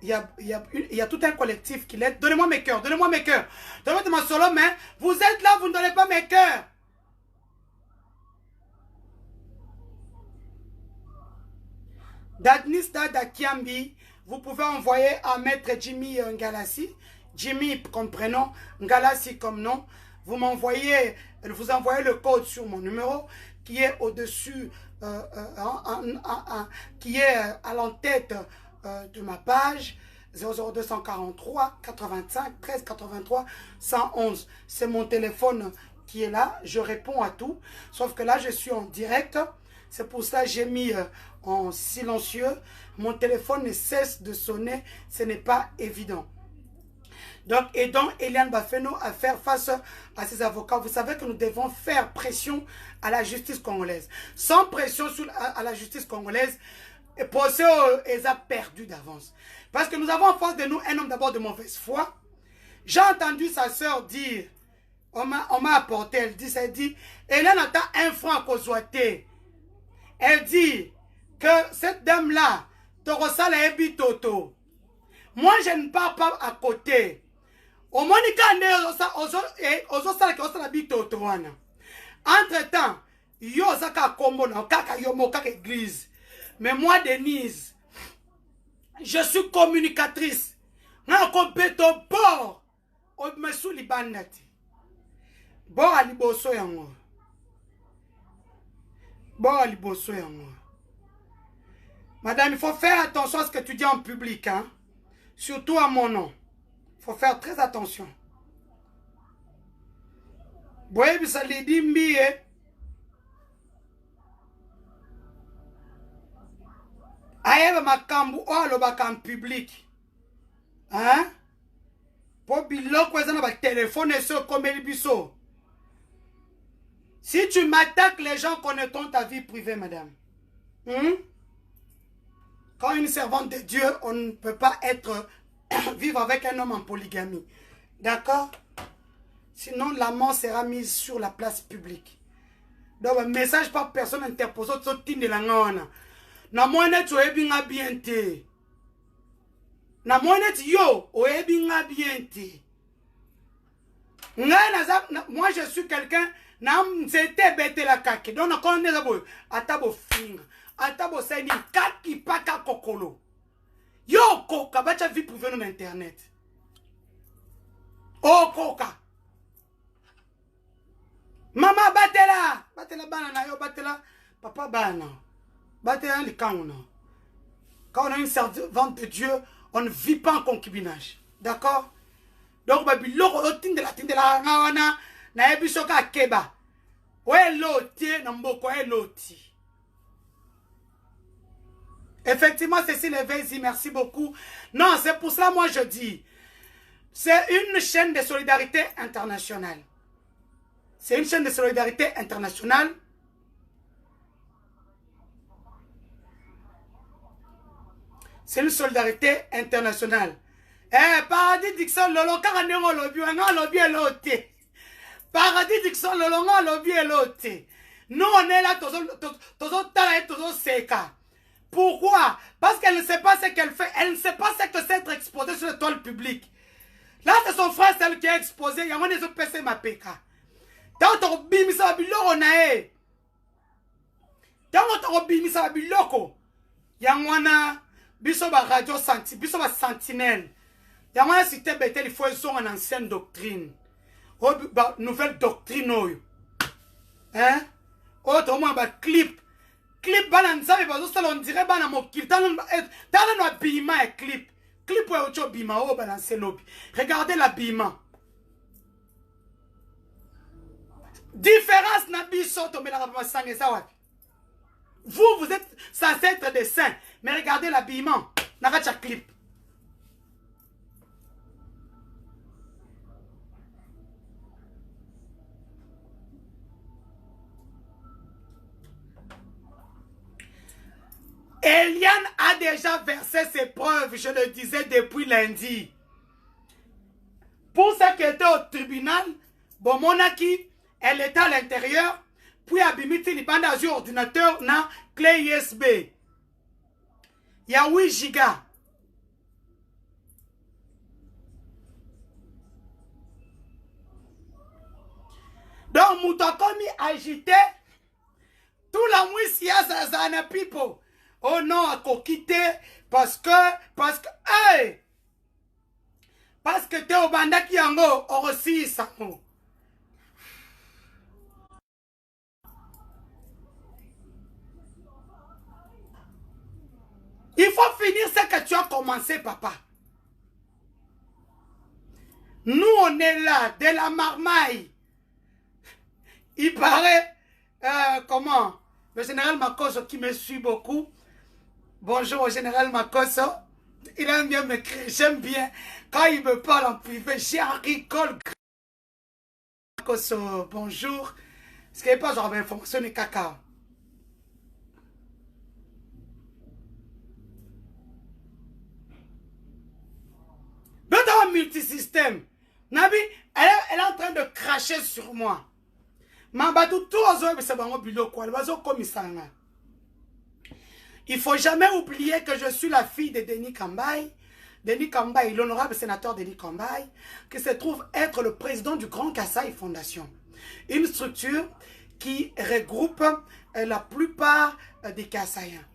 Il y a tout un collectif qui l'aide. Donnez-moi mes cœurs, donnez-moi mes cœurs. Donnez-moi ma solo main. Vous êtes là, vous ne donnez pas mes cœurs. Dadnis Dada Kiambi, vous pouvez envoyer à Maître Jimmy Ngalassi. Jimmy comme prénom, Ngalassi comme nom. Vous envoyez le code sur mon numéro qui est au-dessus, qui est à l'entête de ma page 00243 85 13 83 111. C'est mon téléphone qui est là. Je réponds à tout. Sauf que là, je suis en direct. C'est pour ça que j'ai mis en silencieux. Mon téléphone ne cesse de sonner. Ce n'est pas évident. Donc, aidons Eliane Bafeno à faire face à ses avocats. Vous savez que nous devons faire pression à la justice congolaise. Sans pression à la justice congolaise, le procès est perdu d'avance. Parce que nous avons en face de nous un homme d'abord de mauvaise foi. J'ai entendu sa soeur dire, on m'a apporté, elle dit, Eliane a un franc à Kozouate. Elle dit que cette dame-là, Torosala Ebi Toto. Moi, je ne pars pas à côté. Entre-temps, yo zaka kombo na kaka yomo kaka église. Mais moi, Denise, je suis communicatrice. Na ko beto bord. O me sou libandati. Bord aliboso yango. Bord aliboso yango. Madame, il faut faire attention à ce que tu dis en public, hein. Surtout à mon nom. Il faut faire très attention. Boye bisalidi mbiye. Aye makambu olo bakam public. Hein? Pour biloko ezana ba téléphone sur comme biso. Si tu m'attaques, les gens connaîtront ta vie privée, madame. Quand une servante de Dieu, on ne peut pas vivre avec un homme en polygamie. D'accord? Sinon, la mort sera mise sur la place publique. Donc, un message par personne interposé au titre de la ngana. Na moine tu ebinga bien te. Na moine tu yo o ebinga bien te. Moi, je suis quelqu'un, c'était bête la kaki. Donc, on connaît ça. Atabo finga. Atabo seni kaki paka kokolo. Yo koka, bacha vie privée sur internet. Oh koka. Maman batela. Batela banana yo batela. Papa bana. Batela li kauna. Quand on a une servante de Dieu, on ne vit pas en concubinage. D'accord? Donc, babiloko tindela ngawana na ebisoka keba. Ouais loti na mboko ouais loti. Effectivement, Cécile Evezi, merci beaucoup. Non, c'est pour cela moi je dis, c'est une chaîne de solidarité internationale. C'est une chaîne de solidarité internationale. C'est une solidarité internationale. Eh, Paradis Dixon Lolo, Karanero Lobby, un lobby et l'autre. Paradis Dixon Lolo, un lobby et l'autre. Nous, on est là, tous seka. Pourquoi? Parce qu'elle ne sait pas ce qu'elle fait. Elle ne sait pas ce que c'est être exposée sur le toile public. Là, c'est son frère, celle qui est exposé. Il y a un des autres PC, ma PK. Tant que tu as ça, biloko nae. Tant que tu as ça, biloko. Il y a un biso ba radio senti, biso ba sentinelle. Il y a un cité betel, il faut une ancienne doctrine. Nouvelle doctrine. Hein? Autre moins, clip. Clip bana nzabe bazo sala on dirait bana mokili tala no bima et clip ou autre bima o balance lobby. Regardez l'habillement. Différence na biso to mela ba sangue ça wapi. Vous êtes censé être des saints, mais regardez l'habillement. Na kacha clip. Eliane a déjà versé ses preuves, je le disais depuis lundi. Pour ce qui était au tribunal, bon, Monaki, elle était à l'intérieur, puis Abimiti, il bande sur ordinateur, na clé USB. Il y a 8 gigas. Donc, Moutokomi agité, tout la mouissia, ça n'a pipo. Oh non, à quitter, parce que, hey! Parce que t'es au banda qui en haut, on aussi, ça. Il faut finir ce que tu as commencé, papa. Nous, on est là, de la marmaille. Il paraît, comment, le général Makoso qui me suit beaucoup. Bonjour au général Makoso. Il aime bien m'écrire, j'aime bien. Quand il me parle en privé, j'ai un rigole. Makoso, bonjour. Ce qui n'est pas genre d'information ni caca. Dans un multisystème, Nabi, elle est en train de cracher sur moi. Il ne faut jamais oublier que je suis la fille de Denis Kambaye. Denis Kambaye, l'honorable sénateur Denis Kambaye, qui se trouve être le président du Grand Kasaï Fondation. Une structure qui regroupe la plupart des Kasaïens.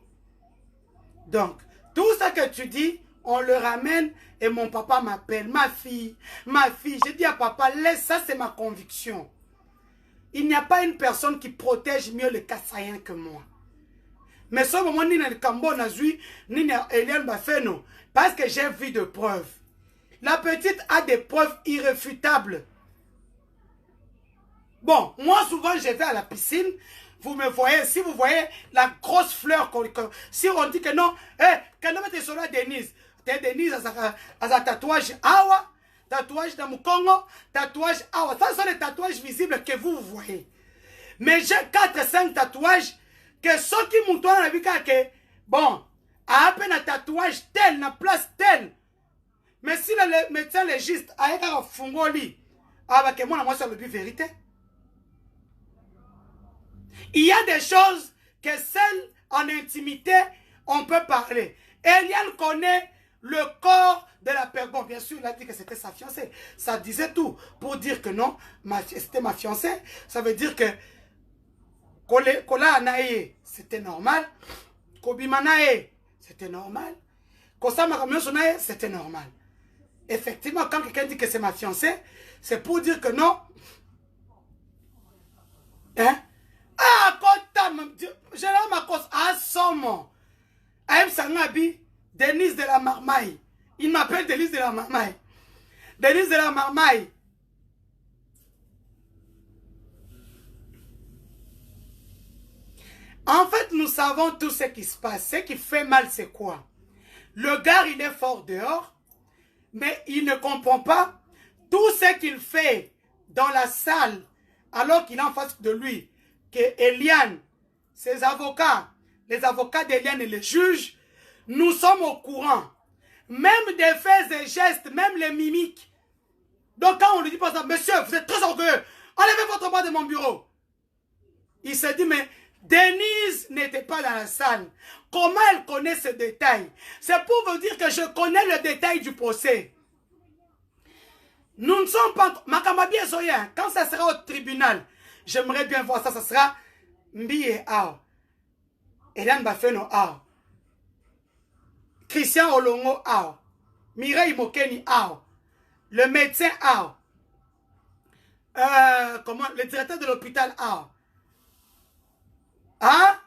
Donc, tout ce que tu dis, on le ramène et mon papa m'appelle, ma fille. Je dis à papa, laisse ça, c'est ma conviction. Il n'y a pas une personne qui protège mieux les Kassaïens que moi. Mais ce moment, ni dans le Cambo, ni dans Eliane Bafeno, parce que j'ai vu de preuves. La petite a des preuves irréfutables. Bon, moi souvent je vais à la piscine, vous me voyez, si vous voyez la grosse fleur, si on dit que non, quand on met sur la Denise, Denise a un tatouage awa, tatouage dans mon Congo, tatouage awa. Ça sont les tatouages visibles que vous voyez. Mais j'ai 4-5 tatouages que ceux qui m'ont donné la vie, bon, à peine un tatouage tel, na place tel. Mais si le médecin légiste a un fungoli, avec moi, moi, ça le dit vérité. Il y a des choses que seules en intimité, on peut parler. Eliane connaît le corps de la personne. Bon, bien sûr, il a dit que c'était sa fiancée. Ça disait tout. Pour dire que non, c'était ma fiancée. Ça veut dire que Kola Anaye, c'était normal. Kobimanaye, c'était normal. Kosama Kamyosonaye, c'était normal. Effectivement, quand quelqu'un dit que c'est ma fiancée, c'est pour dire que non. Hein? Ah, je l'ai ma cause à son Aïm Sangabi, Denise de la Marmaille. Il m'appelle Denise de la Marmaille. Denise de la Marmaille. En fait, nous savons tout ce qui se passe. Ce qui fait mal, c'est quoi? Le gars, il est fort dehors, mais il ne comprend pas tout ce qu'il fait dans la salle, alors qu'il est en face de lui. Que Eliane, ses avocats, les avocats d'Eliane et les juges, nous sommes au courant. Même des faits et gestes, même les mimiques. Donc quand on lui dit par exemple, monsieur, vous êtes très orgueilleux, enlevez votre bras de mon bureau. Il se dit, mais Denise n'était pas dans la salle. Comment elle connaît ce détail? C'est pour vous dire que je connais le détail du procès. Nous ne sommes pas... Makamabie Zoya, quand ça sera au tribunal, j'aimerais bien voir ça, ça sera Mbiye Ao, Eliane Bafeno Ao, Christian Olongo Ao, Mireille Mokeni Ao, le médecin Ao, le directeur de l'hôpital Ao. Hein?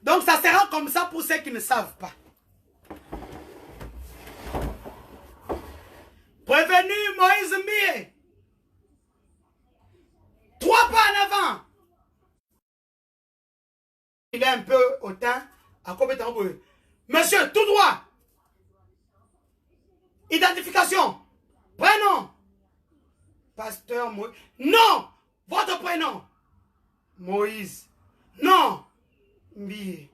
Donc ça sera comme ça pour ceux qui ne savent pas. Prévenu Moïse Mbiye. 3 pas en avant. Il est un peu hautain. À combien de temps? Monsieur, tout droit. Identification. Prénom. Pasteur Moïse. Non. Votre prénom. Moïse. Non. Mbiye.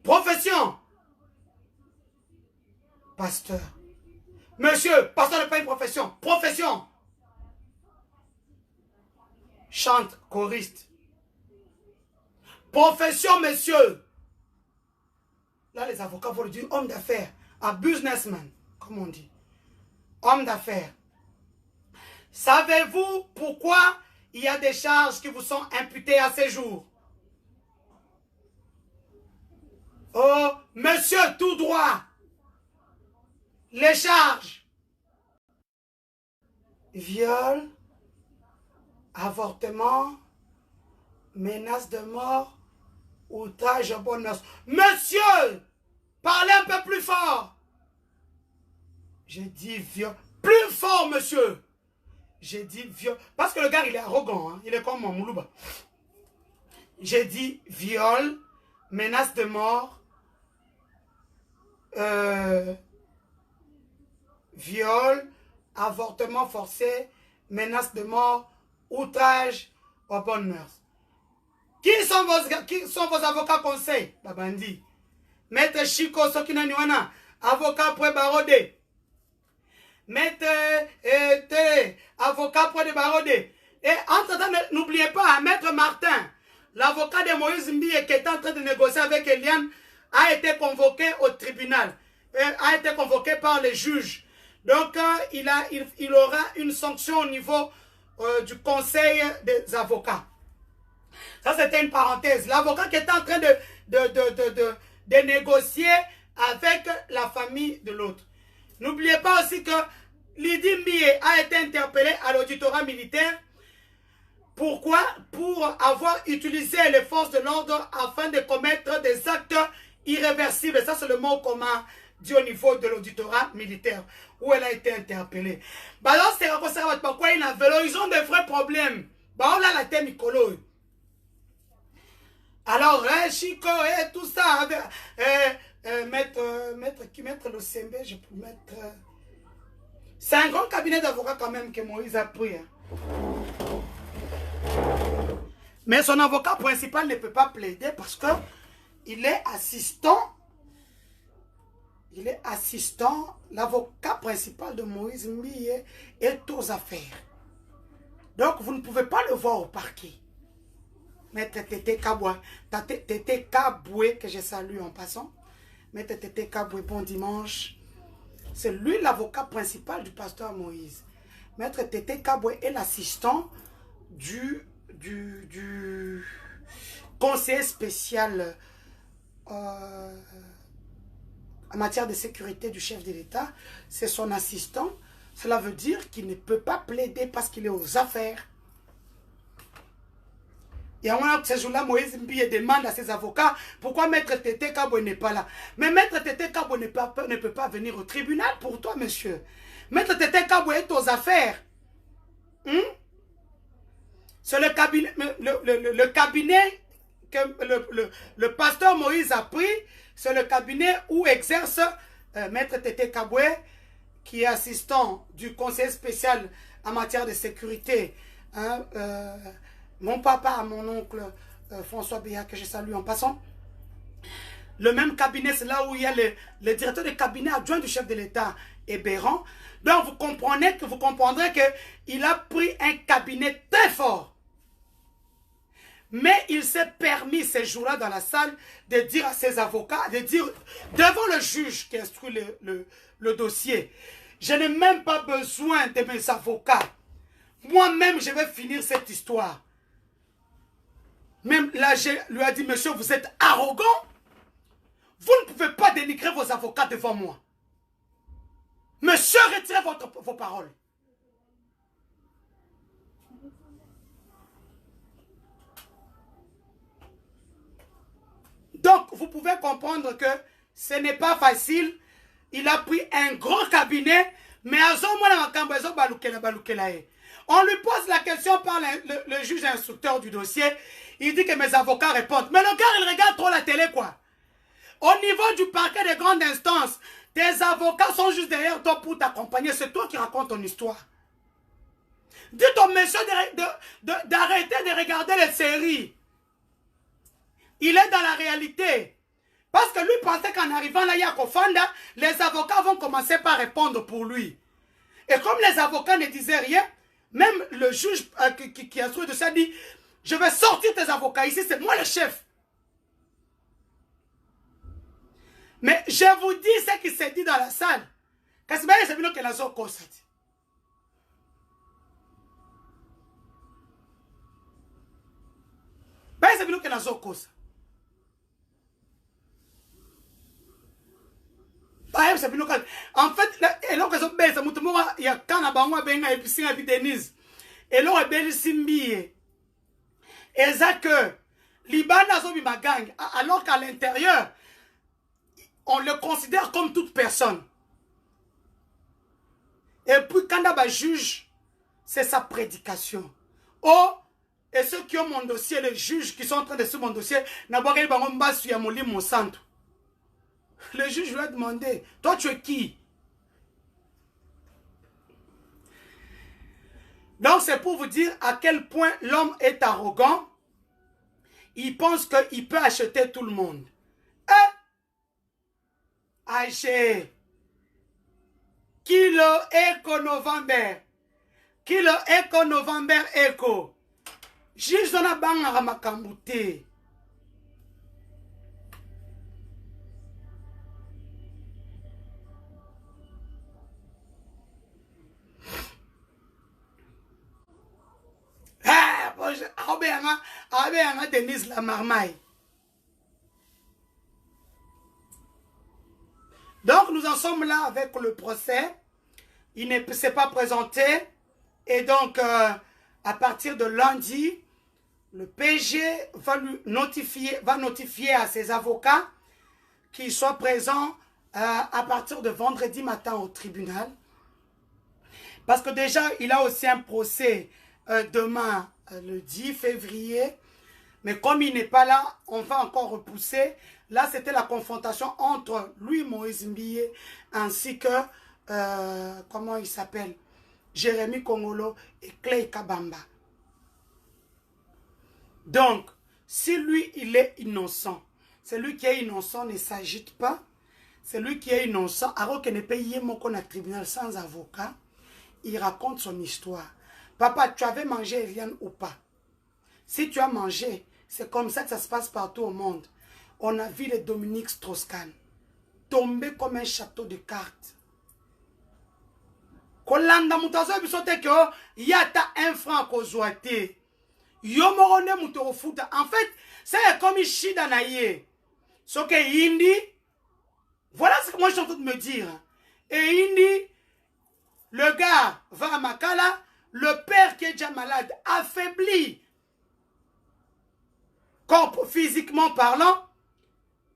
Profession. Pasteur. Monsieur, pasteur n'est pas une profession. Profession. Chante, choriste. Profession, monsieur. Là, les avocats vont le dire homme d'affaires. Un businessman, comme on dit. Homme d'affaires. Savez-vous pourquoi il y a des charges qui vous sont imputées à ces jours? Oh, monsieur, tout droit. Les charges. Viol, avortement, menace de mort, outrage aux bonnes mœurs. Monsieur, parlez un peu plus fort. J'ai dit viol. Plus fort, monsieur. J'ai dit viol. Parce que le gars, il est arrogant. Hein? Il est comme mon Moulouba. J'ai dit viol, menace de mort, viol, avortement forcé, menace de mort, outrage aux bonnes mœurs. Qui sont vos avocats conseils? Babandi. Maître Chico Sokina Nywana, avocat pour Barodé. Maître avocat pour de Barodé. Et entre-temps, n'oubliez pas, hein, Maître Martin, l'avocat de Moïse Mbiye qui est en train de négocier avec Eliane, a été convoqué au tribunal, a été convoqué par les juges. Donc, il aura une sanction au niveau du conseil des avocats. Ça, c'était une parenthèse. L'avocat qui était en train de négocier avec la famille de l'autre. N'oubliez pas aussi que Lydie Mbiye a été interpellée à l'auditorat militaire. Pourquoi? Pour avoir utilisé les forces de l'ordre afin de commettre des actes irréversibles. Ça, c'est le mot qu'on m'a dit au niveau de l'auditorat militaire, où elle a été interpellée. Bah, alors, c'est pourquoi ils ont de vrais problèmes. Bah, on a la thème Nicolo. Alors, Chico et tout ça, mettre le CMB, je peux mettre... C'est un grand cabinet d'avocats quand même que Moïse a pris. Hein. Mais son avocat principal ne peut pas plaider parce que il est assistant. Il est assistant. L'avocat principal de Moïse Mbiye est aux affaires. Donc, vous ne pouvez pas le voir au parquet. Maître Tété Kaboué, Tété Kaboué, que je salue en passant. Maître Tété Kaboué, bon dimanche. C'est lui l'avocat principal du pasteur Moïse. Maître Tété Kaboué est l'assistant du conseiller spécial en matière de sécurité du chef de l'État. C'est son assistant. Cela veut dire qu'il ne peut pas plaider parce qu'il est aux affaires. Et à ce jour-là, Moïse Mbiye demande à ses avocats pourquoi Maître Tété Kaboué n'est pas là. Mais Maître Tété Kaboué ne peut pas venir au tribunal pour toi, monsieur. Maître Tété Kaboué est aux affaires. C'est le cabinet que le pasteur Moïse a pris. C'est le cabinet où exerce Maître Tété Kaboué, qui est assistant du conseil spécial en matière de sécurité. Hein, mon papa, mon oncle François Béat, que je salue en passant. Le même cabinet, c'est là où il y a le directeur de cabinet adjoint du chef de l'État, Hébéran. Donc vous comprendrez qu'il a pris un cabinet très fort. Mais il s'est permis ces jours-là dans la salle de dire à ses avocats, de dire devant le juge qui instruit le dossier, je n'ai même pas besoin de mes avocats. Moi-même, je vais finir cette histoire. Même là, je lui ai dit, monsieur, vous êtes arrogant. Vous ne pouvez pas dénigrer vos avocats devant moi. Monsieur, retirez vos paroles. Donc, vous pouvez comprendre que ce n'est pas facile. Il a pris un gros cabinet, mais à ce moment-là, on lui pose la question par le juge instructeur du dossier. Il dit que mes avocats répondent. Mais le gars, il regarde trop la télé, quoi. Au niveau du parquet de grande instance, tes avocats sont juste derrière toi pour t'accompagner. C'est toi qui racontes ton histoire. Dis ton monsieur d'arrêter de regarder les séries. Il est dans la réalité. Parce que lui pensait qu'en arrivant là, il y a Kofanda, les avocats vont commencer par répondre pour lui. Et comme les avocats ne disaient rien, même le juge qui a instruit de ça dit, je vais sortir tes avocats ici, c'est moi le chef. Mais je vous dis ce qui s'est dit dans la salle. Parce que c'est bien que la zone constate. C'est bien que la zone constate. En fait, il y a quand a Denise. Et là, il et ça que Liban zobi magang, alors qu'à l'intérieur, on le considère comme toute personne. Et puis quand on juge, c'est sa prédication. Oh, et ceux qui ont mon dossier, les juges qui sont en train de suivre mon dossier, le juge lui a demandé, toi tu es qui? Donc c'est pour vous dire à quel point l'homme est arrogant. Il pense qu'il peut acheter tout le monde. Acheter. Kilo Eco November. Kilo Eco November Eco. Juge na banga makamboute. Denise la marmaille. Donc nous en sommes là avec le procès. Il ne s'est pas présenté. Et donc à partir de lundi, le PG va notifier à ses avocats qu'ils soient présents à partir de vendredi matin au tribunal. Parce que déjà, il a aussi un procès demain, le 10 février. Mais comme il n'est pas là, on va encore repousser. Là, c'était la confrontation entre lui, Moïse Mbiye, ainsi que, comment il s'appelle, Jérémy Kongolo et Clay Kabamba. Donc, si lui, il est innocent, celui qui est innocent ne s'agite pas. Celui qui est innocent, alors qu'il n'est pas payé mon tribunal sans avocat, il raconte son histoire. Papa, tu avais mangé Eliane ou pas? Si tu as mangé, c'est comme ça que ça se passe partout au monde. On a vu les Dominique Strauss-Kahn tomber comme un château de cartes. Kolanda mutazo bisote que yata un franc kozwate. Yomorone mutoro futa. En fait, c'est comme Ishida naye. Ce que Indi, voilà ce que moi je suis en train de me dire. Et Indi, le gars va à Makala, le père qui est déjà malade, affaibli. Physiquement parlant,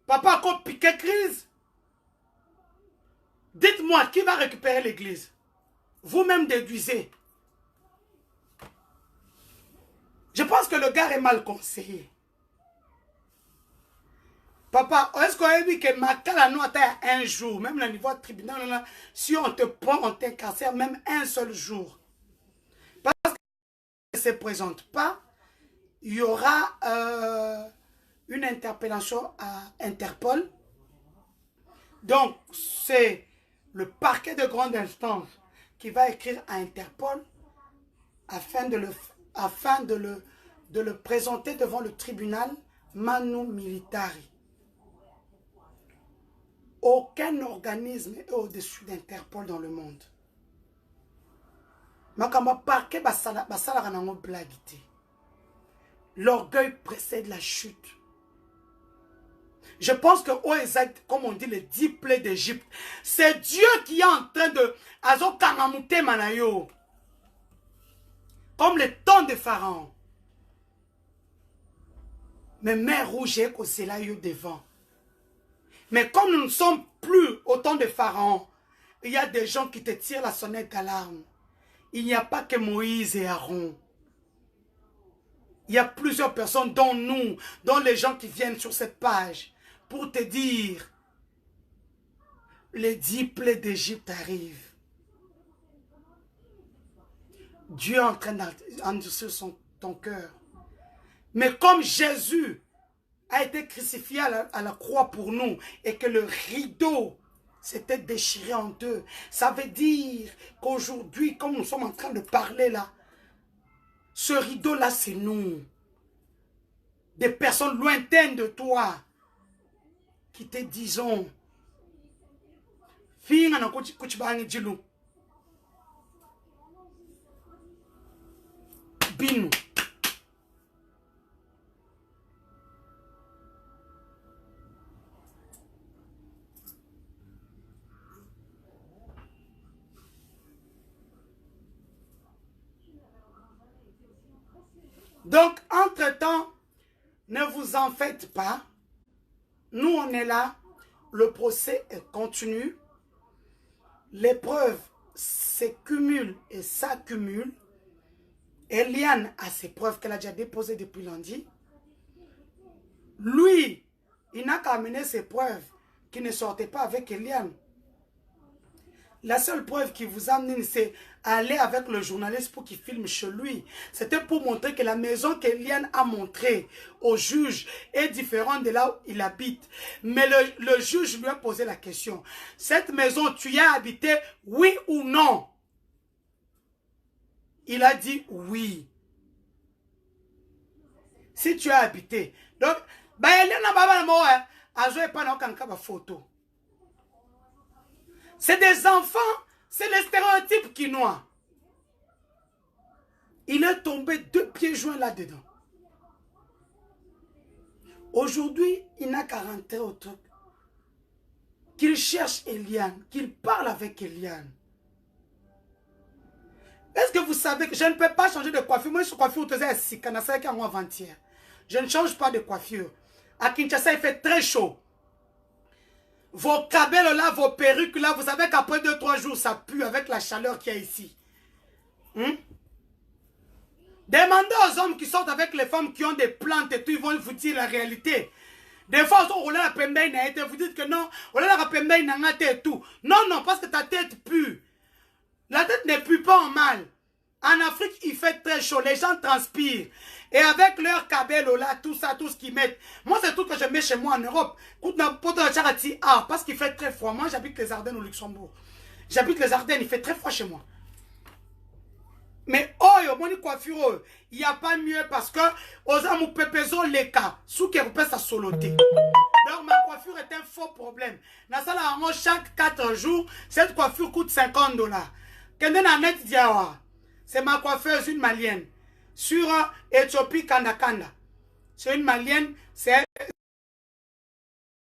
papa a piqué crise. Dites-moi, qui va récupérer l'église? Vous-même déduisez. Je pense que le gars est mal conseillé. Papa, est-ce qu'on a dit que Makala nous attend un jour, même le niveau tribunal, si on te prend, on t'incarcère même un seul jour. Parce que ne se présente pas, il y aura une interpellation à Interpol. Donc, c'est le parquet de grande instance qui va écrire à Interpol afin de le présenter devant le tribunal Manu Militari. Aucun organisme est au-dessus d'Interpol dans le monde. Makamba parquet basala ranango blagité. L'orgueil précède la chute. Je pense que comme on dit, les 10 plaies d'Égypte, c'est Dieu qui est en train de azokangamute manayo. Comme le temps de Pharaon. Mais mer rouge est c'est là devant. Mais comme nous ne sommes plus au temps de Pharaon, il y a des gens qui te tirent la sonnette d'alarme. Il n'y a pas que Moïse et Aaron. Il y a plusieurs personnes, dont nous, dont les gens qui viennent sur cette page, pour te dire, les 10 plaies d'Égypte arrivent. Dieu est en train d'endurcir ton cœur. Mais comme Jésus a été crucifié à la croix pour nous et que le rideau s'était déchiré en deux. Ça veut dire qu'aujourd'hui, comme nous sommes en train de parler là, ce rideau-là, c'est nous. Des personnes lointaines de toi qui te disons, Finga na kuchibangi jilu. Binu. Donc, entre-temps, ne vous en faites pas. Nous, on est là. Le procès est continu. Les preuves s'accumulent et s'accumulent. Eliane a ses preuves qu'elle a déjà déposées depuis lundi. Lui, il n'a qu'à amener ses preuves qui ne sortaient pas avec Eliane. La seule preuve qui vous amène, c'est aller avec le journaliste pour qu'il filme chez lui. C'était pour montrer que la maison qu'Eliane a montrée au juge est différente de là où il habite. Mais le juge lui a posé la question. Cette maison, tu y as habité, oui ou non? Il a dit oui. Si tu as habité. Donc, Eliane n'a pas photo. C'est des enfants, c'est les stéréotypes qui noient. Il est tombé 2 pieds joints là-dedans. Aujourd'hui, il n'a qu'à rentrer au truc. Qu'il cherche Eliane, qu'il parle avec Eliane. Est-ce que vous savez que je ne peux pas changer de coiffure? Moi, je suis coiffure avant-hier. Je ne change pas de coiffure. À Kinshasa, il fait très chaud. Vos cabelles là, vos perruques là, vous savez qu'après 2-3 jours, ça pue avec la chaleur qu'il y a ici. Demandez aux hommes qui sortent avec les femmes qui ont des plantes et tout, ils vont vous dire la réalité. Des fois, on la pembe, vous dites que non, on la pembe et tout. Non, non, parce que ta tête pue. La tête ne pue pas en mal. En Afrique, il fait très chaud, les gens transpirent. Et avec leur cabello là, tout ça, tout ce qu'ils mettent. Moi, c'est tout que je mets chez moi en Europe. Parce qu'il fait très froid. Moi, j'habite les Ardennes au Luxembourg. J'habite les Ardennes, il fait très froid chez moi. Mais oh, mon coiffure, il n'y a pas mieux parce que aux amours pepezo les cas, sous qui peut sa soloté. Donc ma coiffure est un faux problème. Dans ça là, chaque 4 jours, cette coiffure coûte $50. C'est ma coiffeuse, une malienne. Sur Éthiopie Kandakanda. C'est une malienne, c'est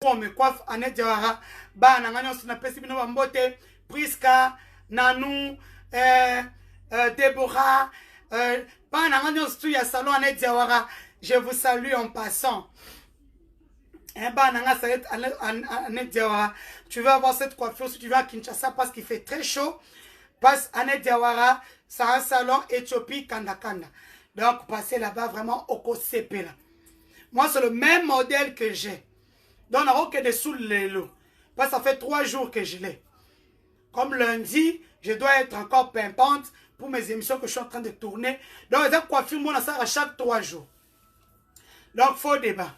on me coiffe en Diawara. Bah, nanganyo sinapesi bino bambote, Priska, Nanou, Déborah, pas nanganyo stuya salon en Diawara. Je vous salue en passant. Tu vas avoir cette coiffure si tu vas à Kinshasa parce qu'il fait très chaud. Passe à Diawara, c'est un salon Éthiopie Kandakanda. Donc, passez là-bas vraiment au CP là. Moi, c'est le même modèle que j'ai. Donc, on n'a aucun des sous les lots. Parce que ça fait 3 jours que je l'ai. Comme lundi, je dois être encore pimpante pour mes émissions que je suis en train de tourner. Donc, les coiffures, moi, ça à chaque 3 jours. Donc, faux débat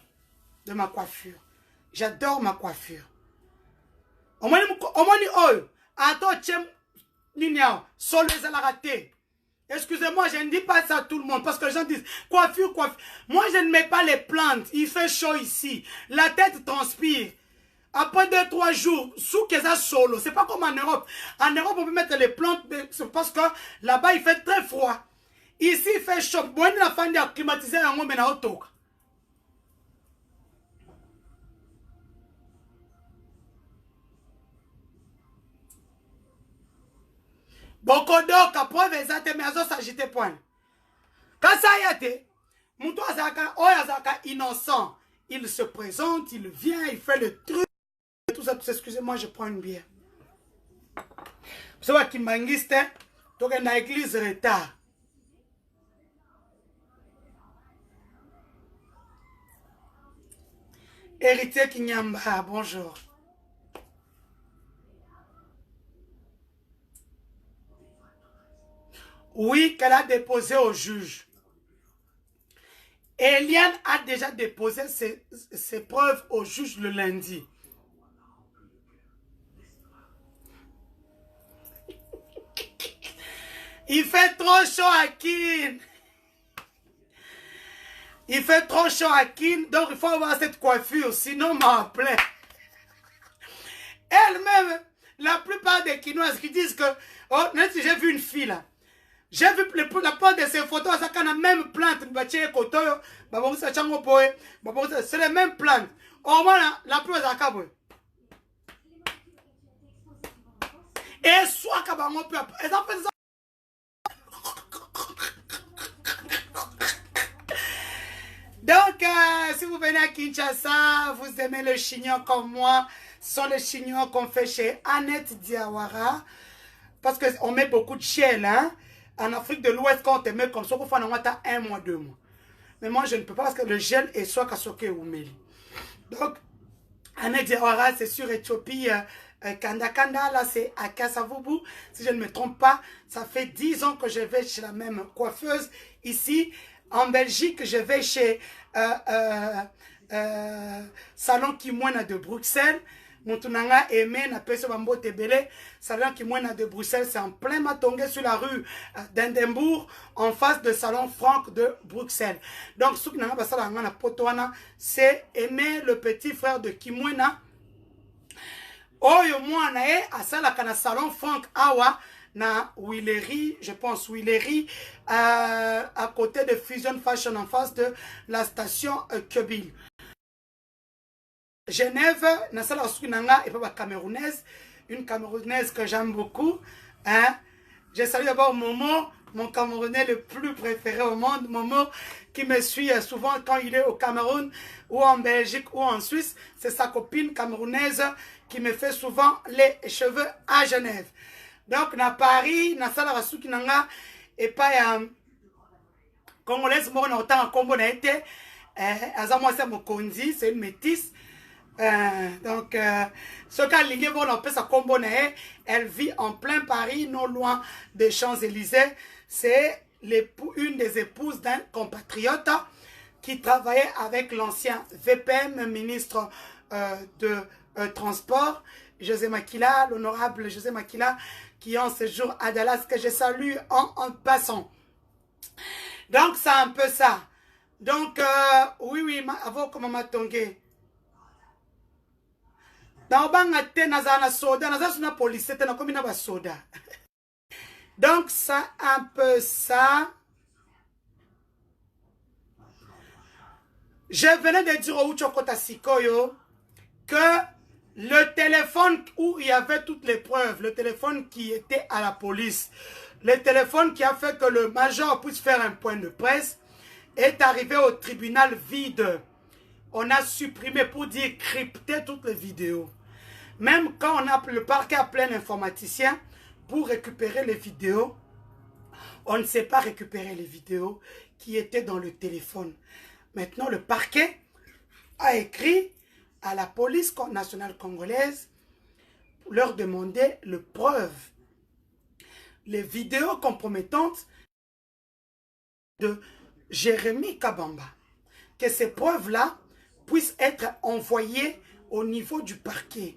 de ma coiffure. J'adore ma coiffure. On m'a dit, oh, attends, tiens, Ninia, sol les a raté. Excusez-moi, je ne dis pas ça à tout le monde parce que les gens disent coiffure, coiffure. Moi, je ne mets pas les plantes. Il fait chaud ici. La tête transpire. Après 2-3 jours, sous que ça solo. C'est pas comme en Europe. En Europe, on peut mettre les plantes parce que là-bas, il fait très froid. Ici, il fait chaud. Moi, la fin de climatiser un moment dans auto. Bokodok, preuve exacte, mais azo s'agite point. Quand ça y a été, Moutou Azaka, Oyazaka innocent, il se présente, il vient, il fait le truc, tout ça, excusez-moi, je prends une bière. Vous savez, qui m'angiste, donc dans l'église retard. Héritier Kinyamba, bonjour. Oui, qu'elle a déposé au juge. Eliane a déjà déposé ses preuves au juge le lundi. Il fait trop chaud à Kin. Il fait trop chaud à Kin, donc il faut avoir cette coiffure, sinon m'appelait. Elle-même, la plupart des Kinoises qui disent que, oh, j'ai vu une fille là. J'ai vu la part de ces photos, ça quand même plante, c'est les mêmes plantes. Au moins, la plupart de la et soit qu'à on peut. Donc, si vous venez à Kinshasa, vous aimez le chignon comme moi, ce sont les chignons qu'on fait chez Annette Diawara. Parce qu'on met beaucoup de gel, hein. En Afrique de l'Ouest, quand on te met comme ça, on fait un mois, 2 mois. Mais moi, je ne peux pas parce que le gel est soit Kasoke ou Meli. Donc, Annette Diawara, c'est sur Éthiopie. Kanda Kanda, là, c'est à Kasavubu. Si je ne me trompe pas, ça fait 10 ans que je vais chez la même coiffeuse. Ici, en Belgique, je vais chez Salon Kimwena de Bruxelles. Montunanga aimé na peso bambo tebele. Salon Kimwena de Bruxelles, c'est en plein Matongé sur la rue d'Indembourg, en face de Salon Franck de Bruxelles. Donc, ce qui n'a pas ça na potoana, c'est Aimé, le petit frère de Kimwena. Oyo mwana e asala kana Salon Franck Awa na Willery, je pense Willery, à côté de Fusion Fashion, en face de la station Kebil. Genève, Nassala Sukinanga et pas camerounaise, une camerounaise que j'aime beaucoup. Hein? Je salue d'abord Momo, mon Camerounais le plus préféré au monde. Momo qui me suit souvent quand il est au Cameroun ou en Belgique ou en Suisse. C'est sa copine camerounaise qui me fait souvent les cheveux à Genève. Donc, à Paris, Nassala Sukinanga et pas Congolaise, moi, on a autant en combo n'a été. Azamwa c'est Mokondi, c'est une métisse. Donc, ce cas lié bon on peut sa combo elle vit en plein Paris, non loin des Champs-Élysées. C'est une des épouses d'un compatriote qui travaillait avec l'ancien VPM, ministre de Transport, José Makila, l'honorable José Makila, qui est en séjour à Dallas, que je salue en passant. Donc, c'est un peu ça. Donc, oui, avant comment m'a tongé. Donc, c'est un peu ça. Je venais de dire au Uchokota Sikoyo que le téléphone où il y avait toutes les preuves, le téléphone qui était à la police, le téléphone qui a fait que le major puisse faire un point de presse, est arrivé au tribunal vide. On a supprimé pour dire crypter toutes les vidéos. Même quand on a le parquet a plein d'informaticiens pour récupérer les vidéos, on ne sait pas récupérer les vidéos qui étaient dans le téléphone. Maintenant, le parquet a écrit à la police nationale congolaise pour leur demander les preuves, les vidéos compromettantes de Jérémy Kabamba. Que ces preuves-là puissent être envoyées au niveau du parquet.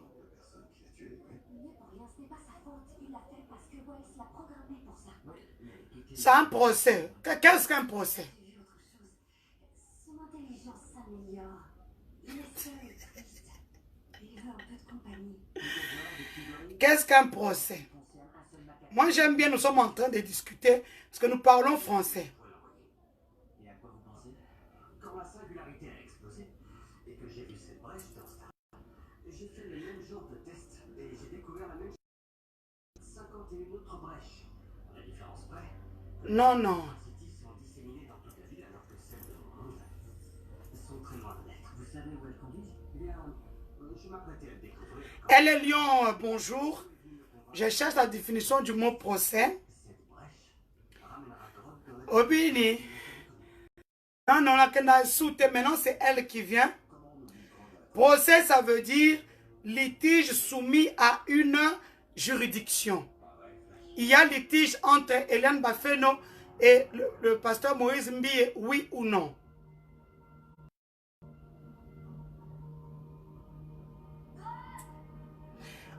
C'est un procès. Qu'est-ce qu'un procès? Son intelligence s'améliore. Il est seul. Il veut un peu de compagnie. Qu'est-ce qu'un procès? Moi, j'aime bien, nous sommes en train de discuter parce que nous parlons français. Et à quoi vous pensez? Quand la singularité a explosé et que j'ai vu cette brèche dans Star, j'ai fait le même genre de test et j'ai découvert la même 51 autres brèches. La différence près. Non, non. Les cities sont disséminées dans toute la ville alors que celles de mon monde sont très loin de l'être. Vous savez où elles conduisent? Eh bien, je m'apprêtais à le découvrir. Elle est Lyon, bonjour. Je cherche la définition du mot procès. Cette brèche ramènera drogue dans la Obini. Non, non, là, maintenant c'est elle qui vient. Procès, ça veut dire litige soumis à une juridiction. Il y a litige entre Hélène Bafeno et le pasteur Moïse Mbie, oui ou non.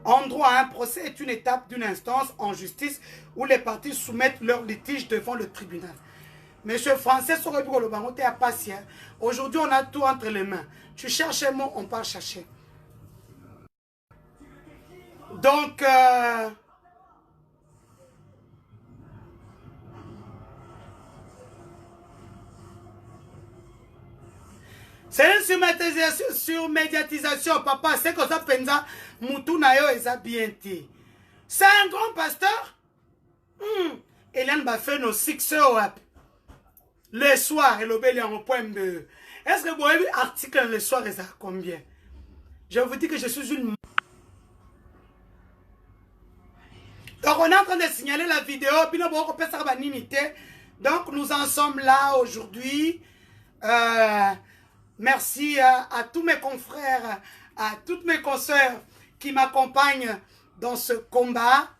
En droit, un procès est une étape d'une instance en justice où les parties soumettent leur litige devant le tribunal. Monsieur Français, aujourd'hui, on a tout entre les mains. Tu cherches un mot, on part chercher. Donc, c'est une surmédiatisation, papa. C'est comme ça, Penza, Moutunayo et Zabienti. C'est un grand pasteur. Eliane va faire nos 6 heures. Le soir, et l'obéli en point de. Est-ce que vous avez vu l'article le soir, et ça combien? Je vous dis que je suis une. Donc, on est en train de signaler la vidéo. Donc, nous en sommes là aujourd'hui. Merci à tous mes confrères, à toutes mes consoeurs qui m'accompagnent dans ce combat.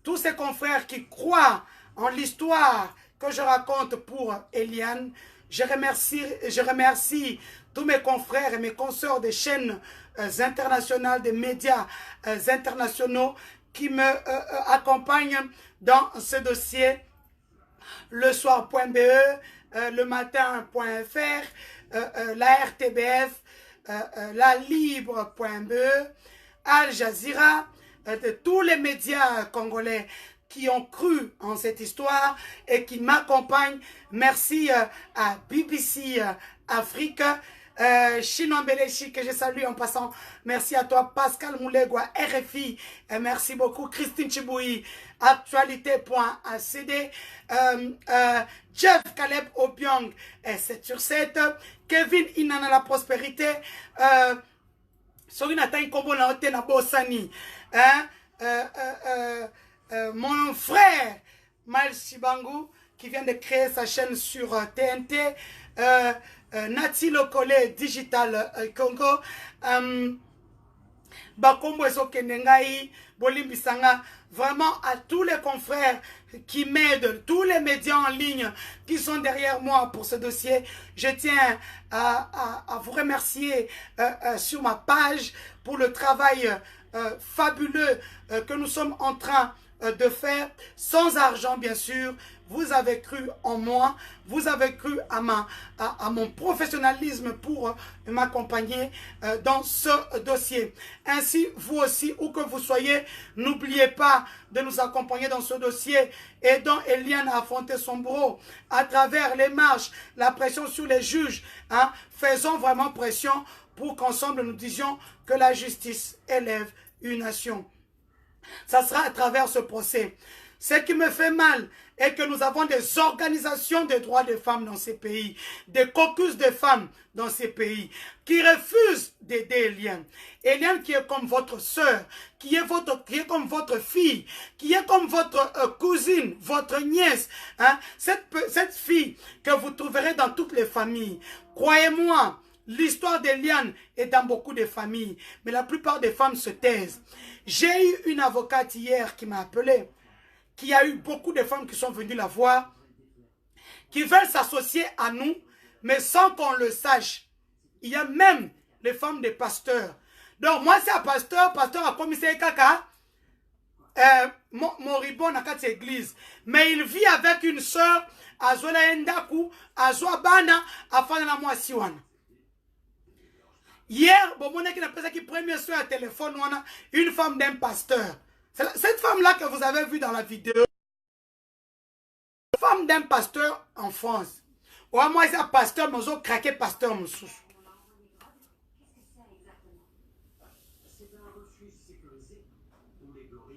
Tous ces confrères qui croient en l'histoire que je raconte pour Eliane. Je remercie tous mes confrères et mes consoeurs des chaînes internationales, des médias internationaux qui me accompagnent dans ce dossier. Le soir.be, le matin.fr, la RTBF, la libre.be, Al Jazeera, de tous les médias congolais qui ont cru en cette histoire et qui m'accompagnent. Merci à BBC Afrique, Chinon Belechi, que je salue en passant. Merci à toi, Pascal Moulegua, RFI. Merci beaucoup, Christine Chiboui, actualité.acd. Jeff Caleb Obiang, 7/7. Kevin Inana la prospérité. Sorinata Kombo na Ote na Bosani. Mon frère Miles Chibangu qui vient de créer sa chaîne sur TNT, Nati Lokole Digital Congo, Bakombo Esokenengai, Bolimbisanga, vraiment à tous les confrères qui m'aident, tous les médias en ligne qui sont derrière moi pour ce dossier. Je tiens à vous remercier sur ma page pour le travail fabuleux que nous sommes en train de faire, sans argent bien sûr. Vous avez cru en moi, vous avez cru à mon professionnalisme pour m'accompagner dans ce dossier. Ainsi, vous aussi, où que vous soyez, n'oubliez pas de nous accompagner dans ce dossier, aidant Eliane à affronter son bourreau à travers les marches, la pression sur les juges. Faisons vraiment pression pour qu'ensemble nous disions que la justice élève une nation. Ça sera à travers ce procès. Ce qui me fait mal est que nous avons des organisations de droits des femmes dans ces pays, des caucus de femmes dans ces pays, qui refusent d'aider Eliane. Eliane qui est comme votre soeur, qui est comme votre fille, qui est comme votre cousine, votre nièce. Cette fille que vous trouverez dans toutes les familles. Croyez-moi, l'histoire d'Eliane est dans beaucoup de familles, mais la plupart des femmes se taisent. J'ai eu une avocate hier qui m'a appelé, qui a eu beaucoup de femmes qui sont venues la voir, qui veulent s'associer à nous, mais sans qu'on le sache. Il y a même les femmes des pasteurs. Donc moi c'est un pasteur a commissaire Kaka, Moribon à cette église, mais il vit avec une sœur, à Zola Endaku, à Zoabana, à Fanana Mwasiwana. Hier, qui n'a pas qui première soeur à téléphone, une femme d'un pasteur. C'est cette femme-là que vous avez vue dans la vidéo. Femme d'un pasteur en France. Ou à moi, c'est un pasteur, mais j'ai craqué pasteur Moussous.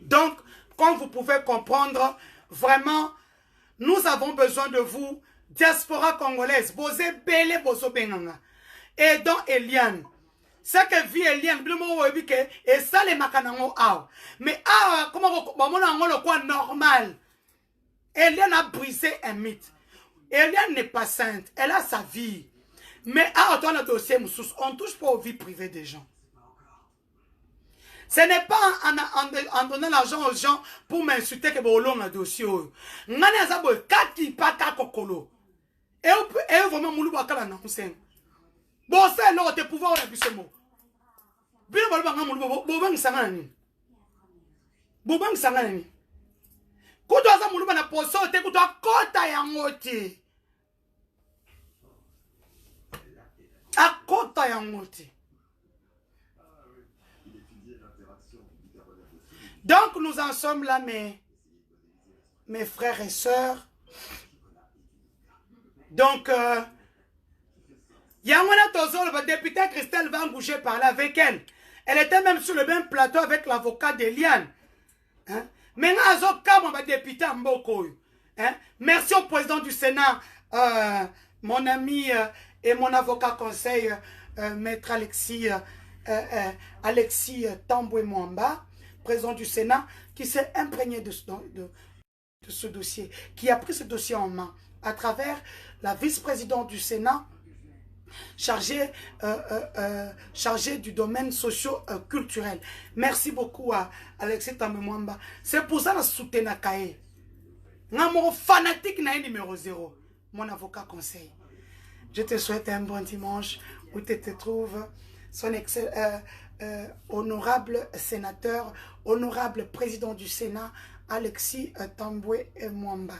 Donc, comme vous pouvez comprendre, vraiment, nous avons besoin de vous, diaspora congolaise. Bosé Bele Bozo Benanga. Et dans Eliane. Ce que vit Eliane, et ça les makanango aw. Mais comment on le quoi normal. Eliane a brisé un mythe. Eliane n'est pas sainte, elle a sa vie. Mais on a dossier, on ne touche pas aux vies privées des gens. Ce n'est pas en donnant l'argent aux gens pour m'insulter que bon long un dossier. Ngani azabo kati paka kokolo. Et vraiment moulou bakala na Hussein. Bon c'est là te pouvoir on a vu ce mot. Bien bon banga moulou bo bang sangani. Boubang Sanganani. Kuto asa muluba na poso te kuto akota yango te. Akota yango te. Donc nous en sommes là, mes frères et sœurs. Donc, Yangwana Tozo, le député Christelle Van Boucher parlait avec elle. Elle était même sur le même plateau avec l'avocat d'Eliane. Hein? Hein? Merci au président du Sénat, mon ami et mon avocat conseil, maître Alexis Tamboué Mwamba, président du Sénat, qui s'est imprégné de ce dossier, qui a pris ce dossier en main à travers la vice-présidente du Sénat, chargée du domaine socio-culturel. Merci beaucoup à Alexis Tamboué Mwamba. C'est pour ça que je soutiens Nakae. Mon fanatique numéro 0, mon avocat conseil. Je te souhaite un bon dimanche où tu te trouves, son honorable sénateur, honorable président du Sénat, Alexis Tamboué Mwamba.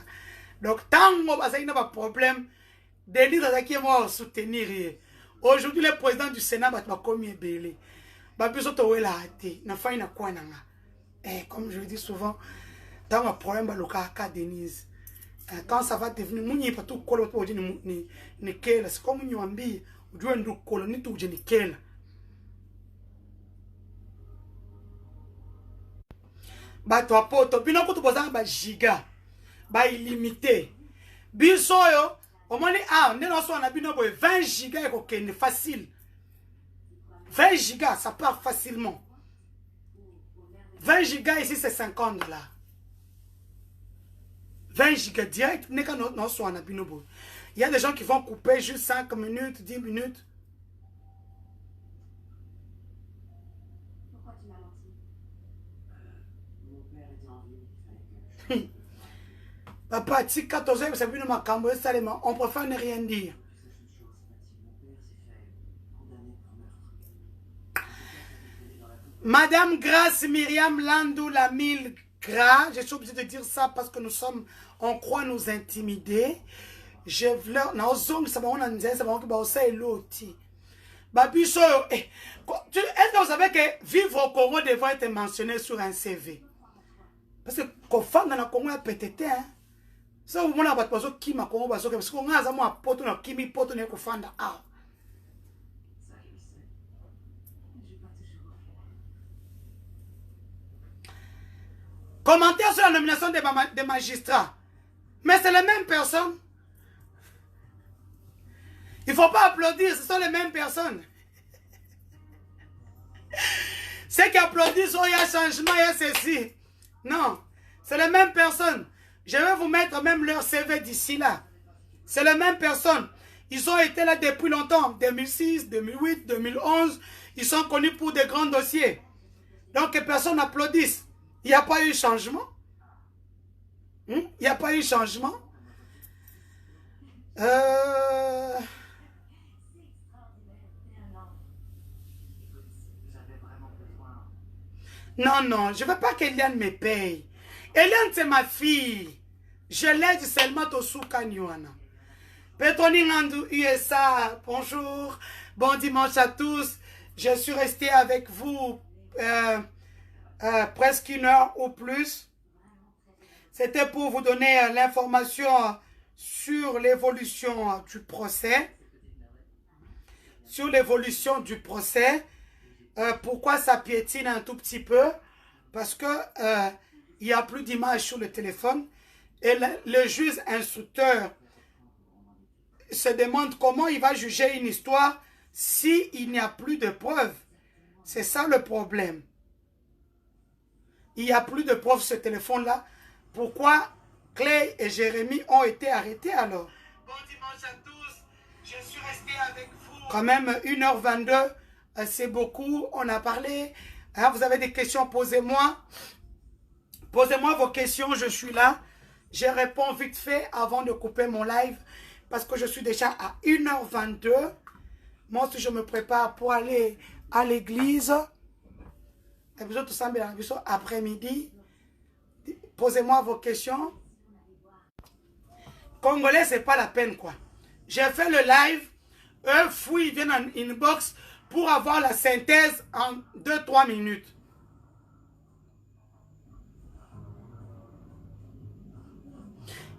Donc, tant que vous avez un problème, Denis Azaki moi soutenir. Aujourd'hui, le président du Sénat va commis belé. Comme je le dis souvent, dans un problème, Denise. Quand ça va devenir, c'est comme une ambi, ou du un colonie tout géniquel. Toi, poto, bino kutu bozanga ba giga, ba illimité. Bisoyo, au moins, on a 20 gigas, c'est facile. 20 gigas, ça part facilement. 20 gigas ici, c'est 50 $. 20 gigas direct, il y a des gens qui vont couper juste 5 minutes, 10 minutes. Pourquoi tu m'as menti? Mon père était en ville, il fallait que... Papa, si 14 ans, on préfère ne rien dire. Madame Grâce Myriam Landou la mille gras, je suis obligé de dire ça parce que on croit nous intimider. Je veux, est-ce que vous savez que vivre au Congo devrait être mentionné sur un CV? Parce que quand on dans le Congo, il peut-être, hein. Ça, vous m'avez pas besoin qui m'a Congo, parce que on a un pote, on a qui mi pote, on a qu'on fait ah. Commentaire sur la nomination des magistrats. Mais c'est les mêmes personnes. Il ne faut pas applaudir, ce sont les mêmes personnes. Ceux qui applaudissent, oh, il y a changement, il y a ceci. Non, c'est les mêmes personnes. Je vais vous mettre même leur CV d'ici là. C'est les mêmes personnes. Ils ont été là depuis longtemps. 2006, 2008, 2011. Ils sont connus pour des grands dossiers. Donc, personne n'applaudisse. Il n'y a pas eu changement. Il n'y a pas eu changement. Non, non, je ne veux pas qu'Eliane me paye. Eliane, c'est ma fille. Je l'aide seulement au Soukanyouana. Petroni Ngandou USA, bonjour. Bon dimanche à tous. Je suis resté avec vous presque 1 heure ou plus. C'était pour vous donner l'information sur l'évolution du procès. Sur l'évolution du procès. Pourquoi ça piétine un tout petit peu? Parce que il n'y a plus d'image sur le téléphone. Et le juge instructeur se demande comment il va juger une histoire s'il n'y a plus de preuves. C'est ça le problème. Il n'y a plus de preuves sur ce téléphone-là. Pourquoi Clay et Jérémy ont été arrêtés alors? Bon dimanche à tous. Je suis resté avec vous. Quand même 1h22. C'est beaucoup. On a parlé. Hein, vous avez des questions, posez-moi. Posez-moi vos questions. Je suis là. Je réponds vite fait avant de couper mon live. Parce que je suis déjà à 1h22. Moi aussi, je me prépare pour aller à l'église. Après-midi. Posez-moi vos questions. Congolais, c'est pas la peine, quoi. J'ai fait le live. Eux fouillent, ils viennent en inbox pour avoir la synthèse en 2-3 minutes.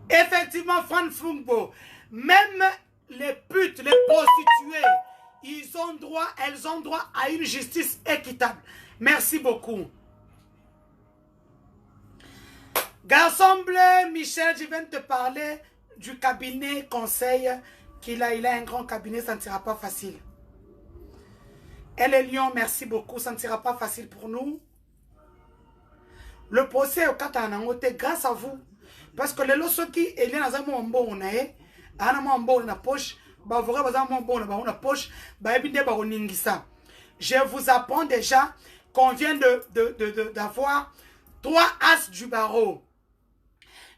Effectivement, Fran Fungbo, même les putes, les prostituées, elles ont droit à une justice équitable. Merci beaucoup. Garçon bleu, Michel, je viens de te parler du cabinet conseil qu'il a. Il a un grand cabinet, ça ne sera pas facile. Elle est Lyon, merci beaucoup, ça ne sera pas facile pour nous. Le procès au Katanangote, grâce à vous. Parce que les lois qui est là dans un bon na poche, je vous apprends déjà qu'on vient d'avoir 3 as du barreau.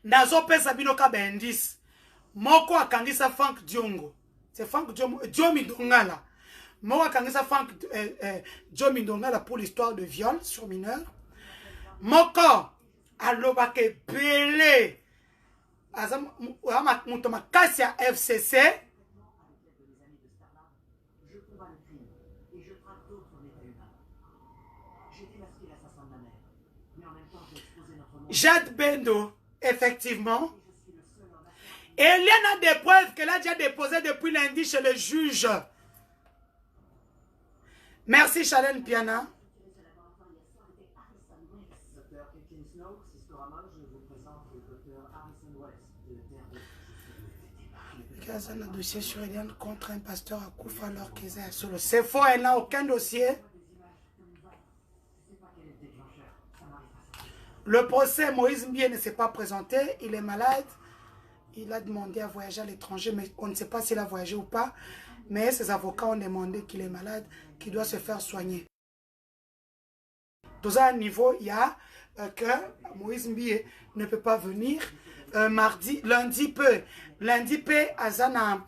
Nazo pesa binoka bendis. Moko akangisa Frank Diongo. C'est Frank Diomi Dongala. Moko akangisa Frank Diomi Dongala pour l'histoire de viol sur mineur. Moko alobake belé. Azam mutoma Kassia FCC. Je combats le crime et je traque d'autres méta humains. J'ai démasqué l'assassin de ma mère, mais en même temps j'ai exposé notre monde. Jade Bendo, effectivement. Eliane a des preuves qu'elle a déjà déposées depuis lundi chez le juge. Merci Chalène Piana. Docteur Kekin Snow, Sistorama, je vous présente le docteur Harrison West de Terre de... Il y a un dossier sur Eliane contre un pasteur à Koufa alors qu'ils est solo. C'est faux, elle n'a aucun dossier. Le procès, Moïse Mbie ne s'est pas présenté, il est malade. Il a demandé à voyager à l'étranger, mais on ne sait pas s'il a voyagé ou pas. Mais ses avocats ont demandé qu'il est malade, qu'il doit se faire soigner. Dans un niveau, il y a que Moïse Mbie ne peut pas venir. Lundi peut. Lundi peut, Azana.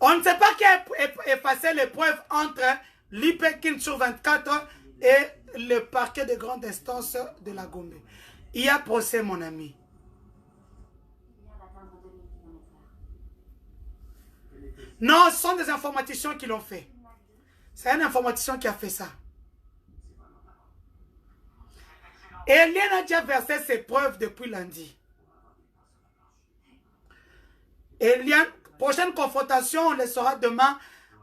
On ne sait pas qui a effacé les preuves entre l'IPEKIN sur 24 et le parquet de grande instance de la Gombe. Il y a procès, mon ami. Non, ce sont des informaticiens qui l'ont fait. C'est un informaticien qui a fait ça. Et Eliane a déjà versé ses preuves depuis lundi. Eliane, prochaine confrontation, on les saura demain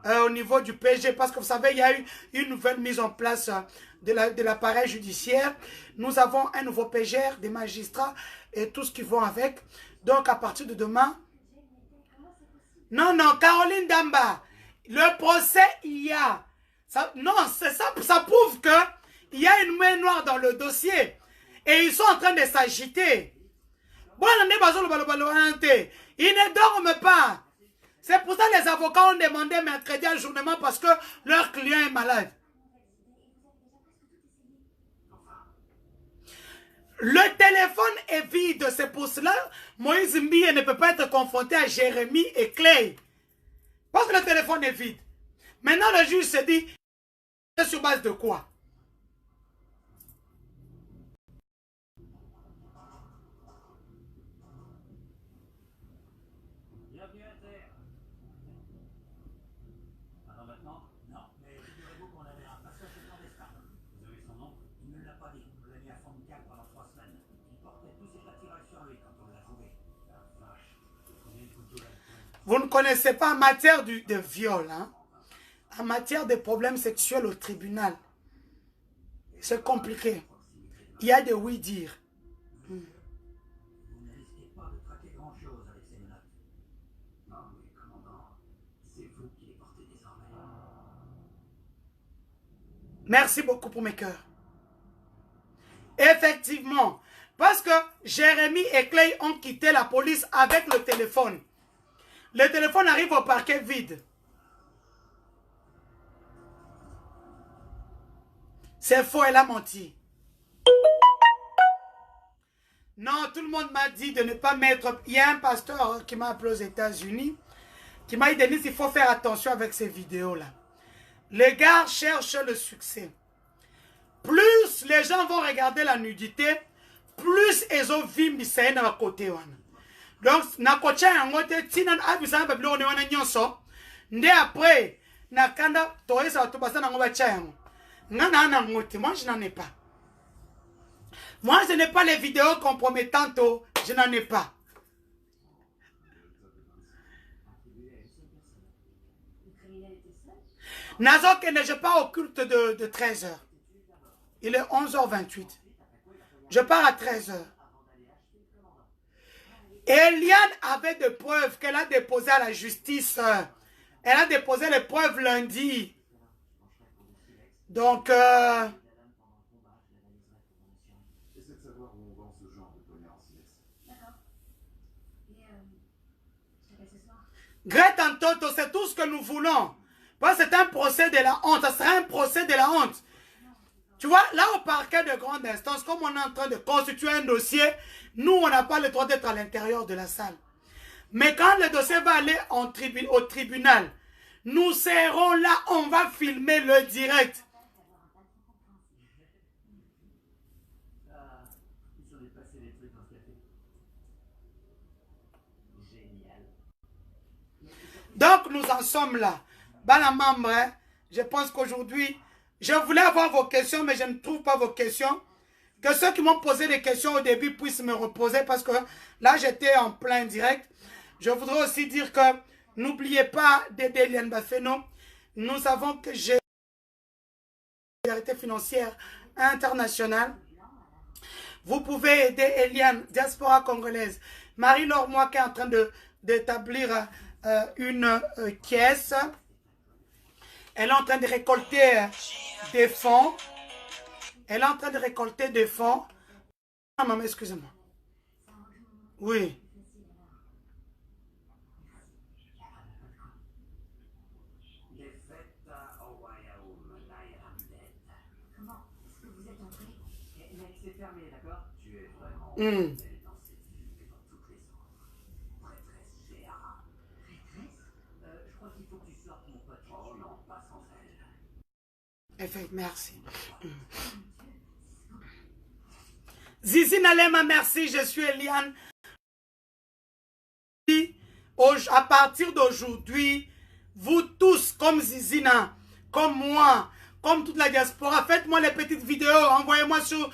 au niveau du PG. Parce que vous savez, il y a eu une nouvelle mise en place de l'appareil judiciaire. Nous avons un nouveau PGR, des magistrats et tout ce qui va avec. Donc, à partir de demain... Non, non, Caroline Damba, le procès, il y a... Ça, non, ça prouve qu'il y a une main noire dans le dossier. Et ils sont en train de s'agiter. Ils ne dorment pas. C'est pour ça que les avocats ont demandé mercredi à journement parce que leur client est malade. Le téléphone est vide, c'est pour cela Moïse Mbie ne peut pas être confronté à Jérémie et Clay. Parce que le téléphone est vide. Maintenant le juge se dit, c'est sur base de quoi? Bienvenue à Terre. Alors maintenant? Non, mais figurez-vous qu'on avait un passage clandestin. Vous avez son nom? Il ne l'a pas dit. On l'a mis à fond de cale pendant 3 semaines. Il portait tous ses attirails sur lui quand on l'a trouvé. La vache. Combien de couteaux là? Vous ne connaissez pas en matière de viol, hein? En matière de problèmes sexuels au tribunal. C'est compliqué. Il y a des oui-dire. Vous ne risquez pas de traquer grand-chose avec ces menottes. Non, mais commandant, c'est vous qui les portez désormais. Merci beaucoup pour mes cœurs. Effectivement, parce que Jérémie et Clay ont quitté la police avec le téléphone. Le téléphone arrive au parquet vide. C'est faux, elle a menti. Non, tout le monde m'a dit de ne pas mettre... Il y a un pasteur qui m'a appelé aux États-Unis, qui m'a dit, Denis, il faut faire attention avec ces vidéos-là. Les gars cherchent le succès. Plus les gens vont regarder la nudité, plus ils ont vu Misaï dans le côté. Donc, na kocha yango te tina abisa ba bilo ne wana nyonso. Nde après, na kanda toesa to basa na ngo ba cha yango. Ngana na ngote, moi je n'en ai pas. Moi je n'ai pas les vidéos compromettantes, je n'en ai pas. Nazo que je pars au culte de 13h. Il est 11h28. Je pars à 13h. Eliane avait des preuves qu'elle a déposées à la justice. Elle a déposé les preuves lundi. Donc, J'essaie de savoir où on vend ce genre de tonnerre en silex. D'accord. Et je t'appelle ce soir. Grete Antoto, c'est tout ce que nous voulons. Parce que c'est un procès de la honte. Ça sera un procès de la honte. Tu vois, là au parquet de grande instance, comme on est en train de constituer un dossier, nous, on n'a pas le droit d'être à l'intérieur de la salle. Mais quand le dossier va aller au tribunal, nous serons là, on va filmer le direct. Il s'en est passé des trucs dans ce café. Génial. Donc, nous en sommes là. Balamambre, hein, je pense qu'aujourd'hui, je voulais avoir vos questions, mais je ne trouve pas vos questions. Que ceux qui m'ont posé des questions au début puissent me reposer parce que là, j'étais en plein direct. Je voudrais aussi dire que n'oubliez pas d'aider Eliane Bafeno. Nous savons que j'ai une solidarité financière internationale. Vous pouvez aider Eliane, diaspora congolaise. Marie-Laure Moi qui est en train d'établir une caisse. Elle est en train de récolter des fonds. Elle est en train de récolter des fonds. Ah, maman, excusez-moi. Oui. Les fêtes au royaume d'Aïramdet. Comment est-ce que vous êtes entré? Mec, c'est fermé, d'accord? Tu es vraiment Hmm. belle dans cette ville et dans toutes les autres. Prêtresse Géa. Prêtresse? Je crois qu'il faut que tu sortes, mon pote. Oh non, pas sans elle. Effet, merci. Zizi Nalema, merci, je suis Eliane. À partir d'aujourd'hui, vous tous, comme Zizina, comme moi, comme toute la diaspora, faites-moi les petites vidéos, envoyez-moi sur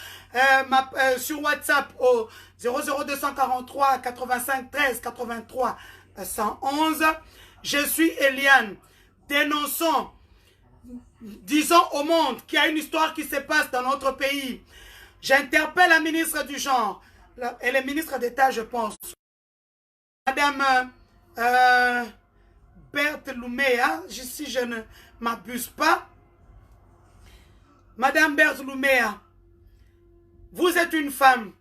WhatsApp au 00243 85 13 83 111. Je suis Eliane. Dénonçons, disons au monde qu'il y a une histoire qui se passe dans notre pays. J'interpelle la ministre du genre, elle est ministre d'État, je pense. Madame Berthe Louméa, si je ne m'abuse pas. Madame Berthe Louméa, vous êtes une femme,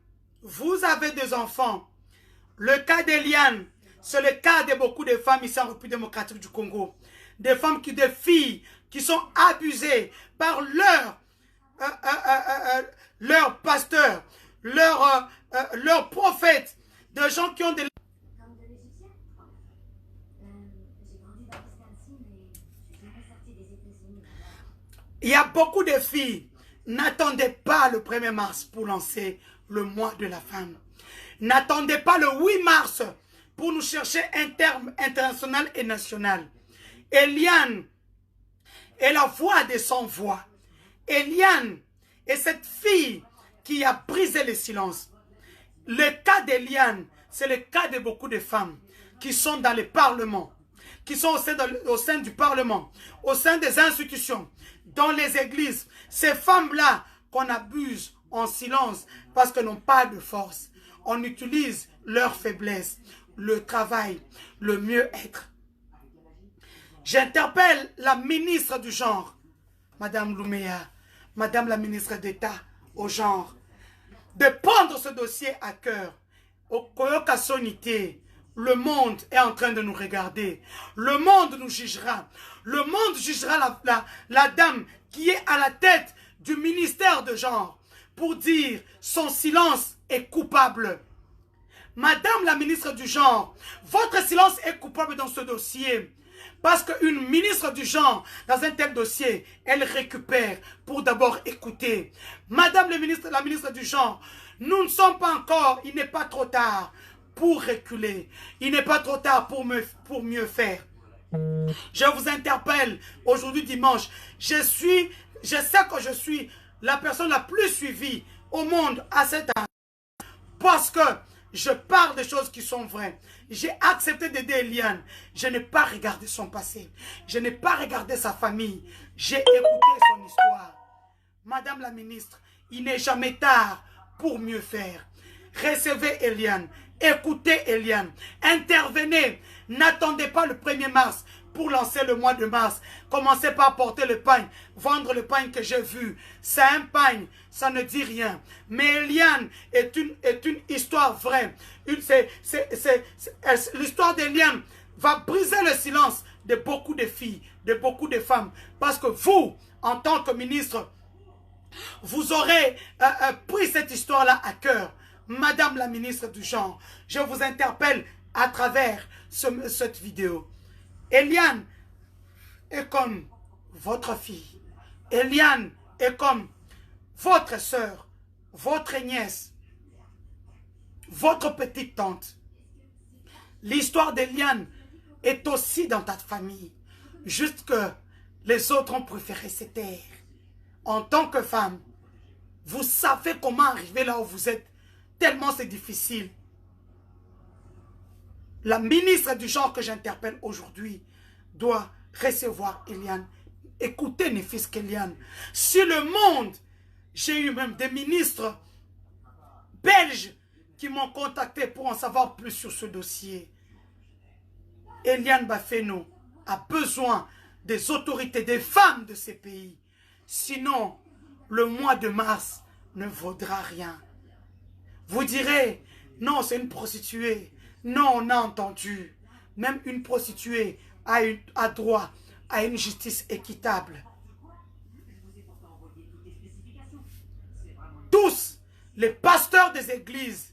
vous avez des enfants. Le cas d'Eliane, c'est le cas de beaucoup de femmes ici en République démocratique du Congo. Des femmes, des filles qui sont abusées par leur pasteur, leur prophète, de gens qui ont des... Comme de l'Égyptien? J'ai grandi dans Wisconsin, mais je suis jamais sortie des États-Unis. Il y a beaucoup de filles. N'attendez pas le 1er mars pour lancer le mois de la femme. N'attendez pas le 8 mars pour nous chercher un terme international et national. Eliane est la voix des sans-voix. Eliane est cette fille qui a brisé le silence. Le cas d'Eliane, c'est le cas de beaucoup de femmes qui sont dans le Parlement, qui sont au sein du Parlement, au sein des institutions, dans les églises. Ces femmes-là qu'on abuse en silence parce qu'elles n'ont pas de force. On utilise leur faiblesse, le travail, le mieux-être. J'interpelle la ministre du genre, Madame Louméa, Madame la ministre d'État au genre, de prendre ce dossier à cœur. Au Koyoka Sonité, le monde est en train de nous regarder. Le monde nous jugera. Le monde jugera la dame qui est à la tête du ministère de genre pour dire son silence est coupable. Madame la ministre du genre, votre silence est coupable dans ce dossier. Parce qu'une ministre du genre, dans un tel dossier, elle récupère pour d'abord écouter. Madame la ministre du genre, nous ne sommes pas encore, il n'est pas trop tard pour reculer. Il n'est pas trop tard pour mieux faire. Je vous interpelle aujourd'hui dimanche. Je sais que je suis la personne la plus suivie au monde à cet âge. Parce que je parle des choses qui sont vraies. J'ai accepté d'aider Eliane. Je n'ai pas regardé son passé. Je n'ai pas regardé sa famille. J'ai écouté son histoire. Madame la ministre, il n'est jamais tard pour mieux faire. Recevez Eliane. Écoutez Eliane. Intervenez. N'attendez pas le 1er mars pour lancer le mois de mars. Commencez par porter le pain. Vendre le pain que j'ai vu. C'est un pain. Ça ne dit rien. Mais Eliane est une histoire vraie. L'histoire d'Eliane va briser le silence de beaucoup de filles, de beaucoup de femmes. Parce que vous, en tant que ministre, vous aurez pris cette histoire-là à cœur. Madame la ministre du genre, je vous interpelle à travers cette vidéo. Eliane est comme votre fille. Eliane est comme votre soeur, votre nièce, votre petite tante. L'histoire d'Eliane est aussi dans ta famille. Juste que les autres ont préféré se taire. En tant que femme, vous savez comment arriver là où vous êtes. Tellement c'est difficile. La ministre du genre que j'interpelle aujourd'hui doit recevoir Eliane. Écoutez, ne fils qu'Eliane. Sur le monde, j'ai eu même des ministres belges qui m'ont contacté pour en savoir plus sur ce dossier. Eliane Bafeno a besoin des autorités, des femmes de ces pays. Sinon, le mois de mars ne vaudra rien. Vous direz, non, c'est une prostituée. Non, on a entendu. Même une prostituée a droit à une justice équitable. Tous les pasteurs des églises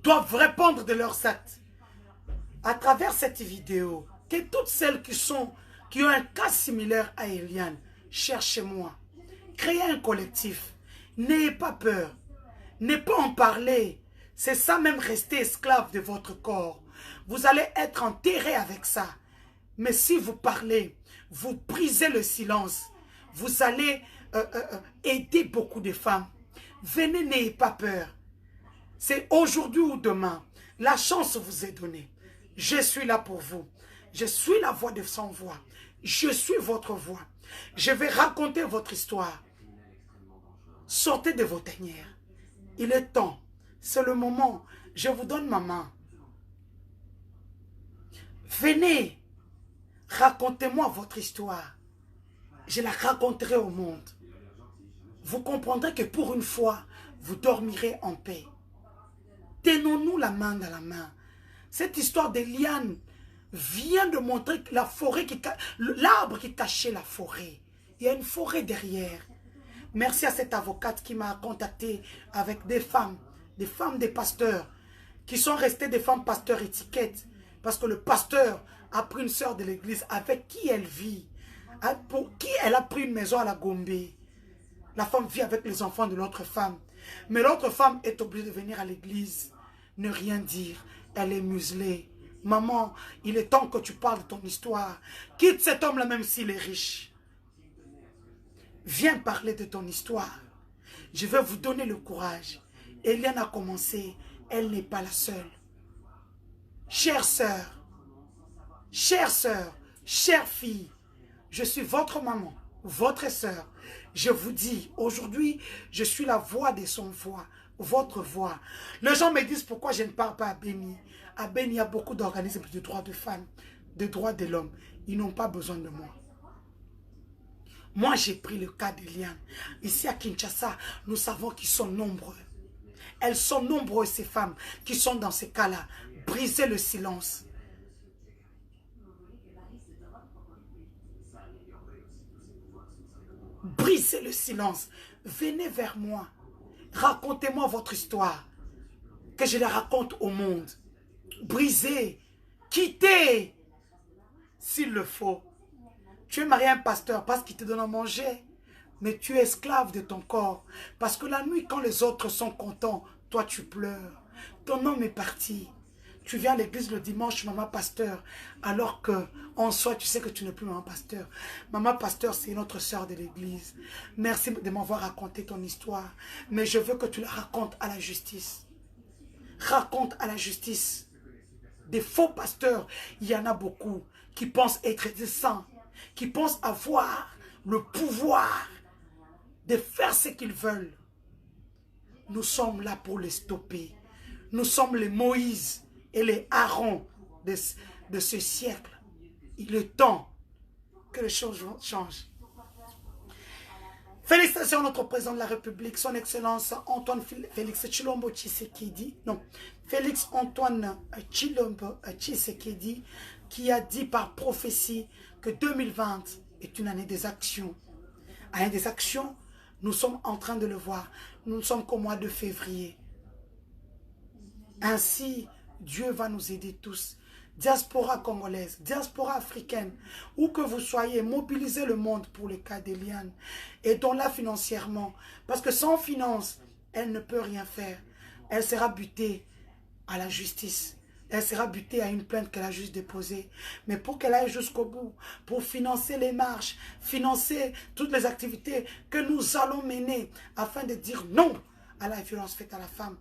doivent répondre de leurs actes. À travers cette vidéo, que toutes celles qui ont un cas similaire à Eliane, cherchez-moi. Créez un collectif. N'ayez pas peur. Ne pas en parler. C'est ça même rester esclave de votre corps. Vous allez être enterré avec ça. Mais si vous parlez, vous brisez le silence. Vous allez aider beaucoup de femmes. Venez, n'ayez pas peur. C'est aujourd'hui ou demain. La chance vous est donnée. Je suis là pour vous. Je suis la voix de sans voix. Je suis votre voix. Je vais raconter votre histoire. Sortez de vos tanières. Il est temps. C'est le moment. Je vous donne ma main. Venez. Racontez-moi votre histoire. Je la raconterai au monde. Vous comprendrez que pour une fois, vous dormirez en paix. Tenons-nous la main dans la main. Cette histoire d'Eliane vient de montrer que la forêt, l'arbre qui cachait la forêt. Il y a une forêt derrière. Merci à cette avocate qui m'a contacté avec des femmes, des pasteurs, qui sont restées des femmes pasteurs étiquettes. Parce que le pasteur a pris une sœur de l'église avec qui elle vit. Pour qui elle a pris une maison à la Gombe. La femme vit avec les enfants de l'autre femme. Mais l'autre femme est obligée de venir à l'église. Ne rien dire. Elle est muselée. Maman, il est temps que tu parles de ton histoire. Quitte cet homme-là même s'il est riche. Viens parler de ton histoire. Je vais vous donner le courage. Eliane a commencé. Elle n'est pas la seule. Chère sœur, chère fille, je suis votre maman, votre sœur. Je vous dis, aujourd'hui, je suis la voix de son voix, votre voix. Les gens me disent pourquoi je ne parle pas à Béni. À Béni, il y a beaucoup d'organismes de droits de femmes, de droits de l'homme. Ils n'ont pas besoin de moi. Moi, j'ai pris le cas d'Eliane. Ici à Kinshasa, nous savons qu'ils sont nombreux. Elles sont nombreuses, ces femmes, qui sont dans ces cas-là. Brisez le silence. Brisez le silence. Venez vers moi. Racontez-moi votre histoire. Que je la raconte au monde. Brisez. Quittez s'il le faut. Tu es marié à un pasteur parce qu'il te donne à manger. Mais tu es esclave de ton corps. Parce que la nuit, quand les autres sont contents, toi tu pleures. Ton homme est parti. Tu viens à l'église le dimanche, maman pasteur, alors que en soi, tu sais que tu n'es plus maman pasteur. Maman pasteur, c'est une autre sœur de l'église. Merci de m'avoir raconté ton histoire. Mais je veux que tu la racontes à la justice. Raconte à la justice. Des faux pasteurs, il y en a beaucoup qui pensent être des saints, qui pensent avoir le pouvoir de faire ce qu'ils veulent. Nous sommes là pour les stopper. Nous sommes les Moïse et les Aaron de ce siècle. Il est temps que les choses changent. Félicitations à notre président de la République, son Excellence Antoine Félix Tshilombo Tshisekedi. Non, Félix Antoine Tshilombo Tshisekedi, qui a dit par prophétie que 2020 est une année des actions. Année des actions, nous sommes en train de le voir. Nous ne sommes qu'au mois de février. Ainsi, Dieu va nous aider tous. Diaspora congolaise, diaspora africaine, où que vous soyez, mobilisez le monde pour le cas d'Eliane. Aidons-la financièrement. Parce que sans finance, elle ne peut rien faire. Elle sera butée à la justice. Elle sera butée à une plainte qu'elle a juste déposée. Mais pour qu'elle aille jusqu'au bout, pour financer les marches, financer toutes les activités que nous allons mener afin de dire non à la violence faite à la femme,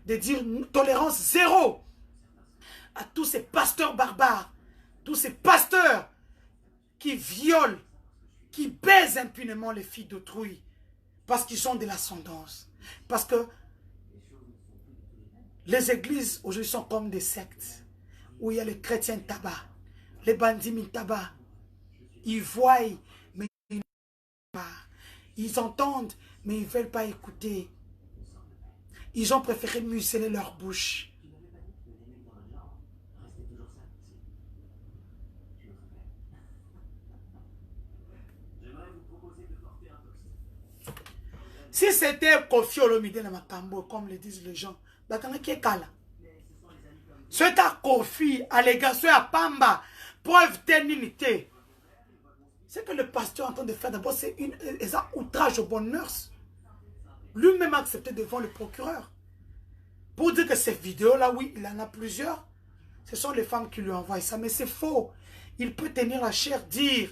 de dire tolérance zéro à tous ces pasteurs barbares, tous ces pasteurs qui violent, qui baisent impunément les filles d'autrui parce qu'ils ont de l'ascendance. Parce que les églises aujourd'hui sont comme des sectes où il y a les chrétiens tabac, les bandits mis tabac. Ils voient, mais ils n'entendent pas. Ils entendent, mais ils ne veulent pas écouter. Ils ont préféré museler leur bouche. Si c'était Kofi Olomide na Makambo, comme le disent les gens, c'est à Kofi, allégation à Pamba, preuve d'unité. Ce que le pasteur est en train de faire d'abord, c'est un outrage aux bonnes mœurs. Lui-même a accepté devant le procureur. Pour dire que ces vidéos-là, oui, il en a plusieurs. Ce sont les femmes qui lui envoient ça, mais c'est faux. Il peut tenir la chair, dire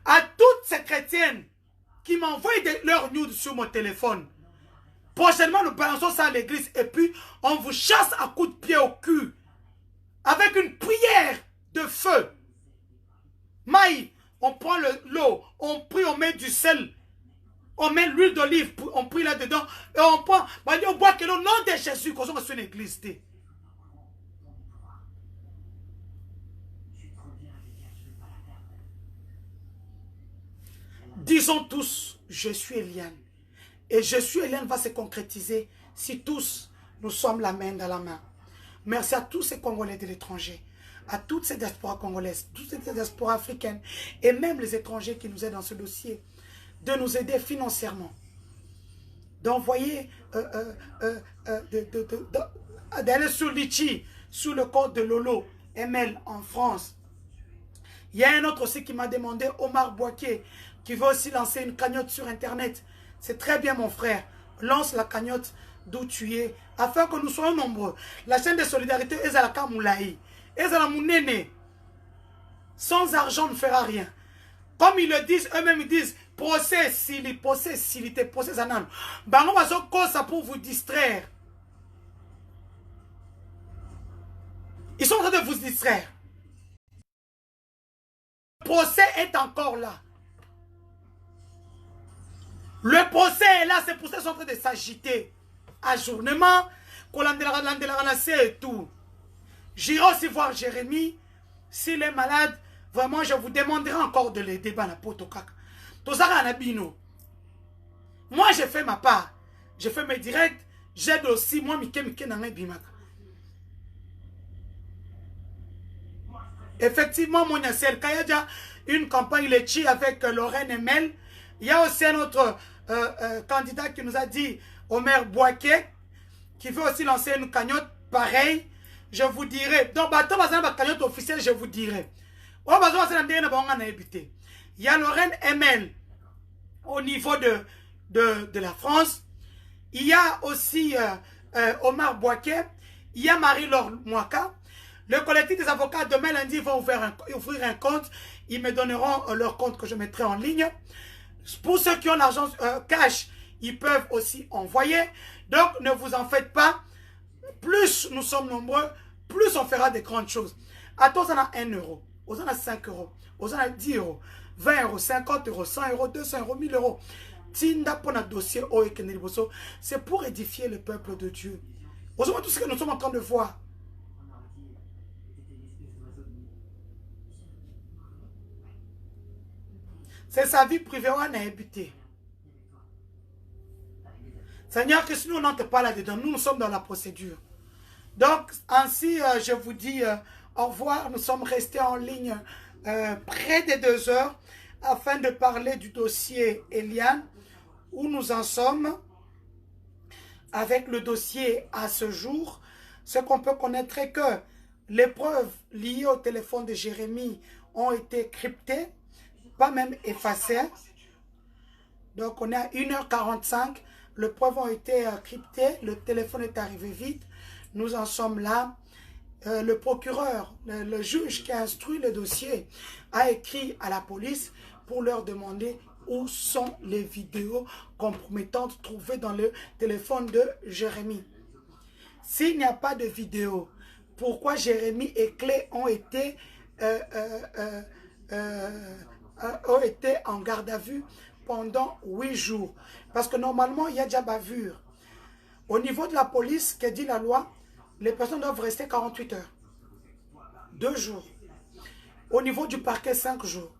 à toutes ces chrétiennes qui m'envoient leurs nudes sur mon téléphone. Prochainement, nous balançons ça à l'église et puis on vous chasse à coups de pied au cul. Avec une prière de feu. Maï, on prend l'eau, on prie, on met du sel, on met l'huile d'olive, on prie là-dedans et on prend, on boit que le nom de Jésus, qu'on soit sur une église. Disons tous, je suis Eliane. Et je suis Eliane va se concrétiser si tous nous sommes la main dans la main. Merci à tous ces Congolais de l'étranger, à toutes ces diasporas congolaises, toutes ces diasporas africaines et même les étrangers qui nous aident dans ce dossier, de nous aider financièrement, d'envoyer, d'aller sur Litchi, sous le code de Lolo, ML en France. Il y a un autre aussi qui m'a demandé, Omar Boaké, qui veut aussi lancer une cagnotte sur Internet. C'est très bien mon frère. Lance la cagnotte d'où tu es, afin que nous soyons nombreux. La chaîne de solidarité est à la Kamoulaï. Est à la Mounene. Sans argent, on ne fera rien. Comme ils le disent, eux-mêmes ils disent, procès, procès, zanan. Bango bazo kosa pour vous distraire. Ils sont en train de vous distraire. Le procès est encore là. Le procès est là, c'est pour ça qu'ils sont en train de s'agiter. Ajournement, et tout. J'irai aussi voir Jérémie. S'il est malade, vraiment, je vous demanderai encore de l'aider. Moi, j'ai fait ma part. J'ai fait mes directs. J'aide aussi. Moi, effectivement, mon Yassel, quand il y a déjà une campagne Lechi avec Lorraine Emel, il y a aussi un autre candidat qui nous a dit, Omer Boaké, qui veut aussi lancer une cagnotte pareille. Je vous dirai. Donc, bah, la cagnotte officielle, je vous dirai. Oh, bah, il y a Lorraine ML au niveau de la France. Il y a aussi Omar Boaké. Il y a Marie-Laure Mouaka. Le collectif des avocats, demain lundi, vont ouvrir un compte. Ils me donneront leur compte que je mettrai en ligne. Pour ceux qui ont l'argent cash, ils peuvent aussi envoyer. Donc, ne vous en faites pas. Plus nous sommes nombreux, plus on fera des grandes choses. Attends, on a 1 euro. On a 5 euros. On a 10 euros. 20 euros, 50 euros, 100 euros, 200 euros, 1000 euros. Tinda pour notre dossier, c'est pour édifier le peuple de Dieu. Vous voyez tout ce que nous sommes en train de voir. C'est sa vie privée, on a habité. Seigneur, que si nous n'entrons pas là-dedans, nous sommes dans la procédure. Donc, ainsi, je vous dis au revoir. Nous sommes restés en ligne près des 2 heures afin de parler du dossier Eliane, où nous en sommes avec le dossier à ce jour. Ce qu'on peut connaître est que les preuves liées au téléphone de Jérémie ont été cryptées, pas même effacées. Donc, on est à 1h45. Les preuves ont été cryptées. Le téléphone est arrivé vite. Nous en sommes là. Le procureur, le juge qui a instruit le dossier, a écrit à la police pour leur demander où sont les vidéos compromettantes trouvées dans le téléphone de Jérémie. S'il n'y a pas de vidéo, pourquoi Jérémie et Clé ont été en garde à vue pendant 8 jours? Parce que normalement, il y a déjà bavure. Au niveau de la police, que dit la loi, les personnes doivent rester 48 heures. 2 jours. Au niveau du parquet, 5 jours.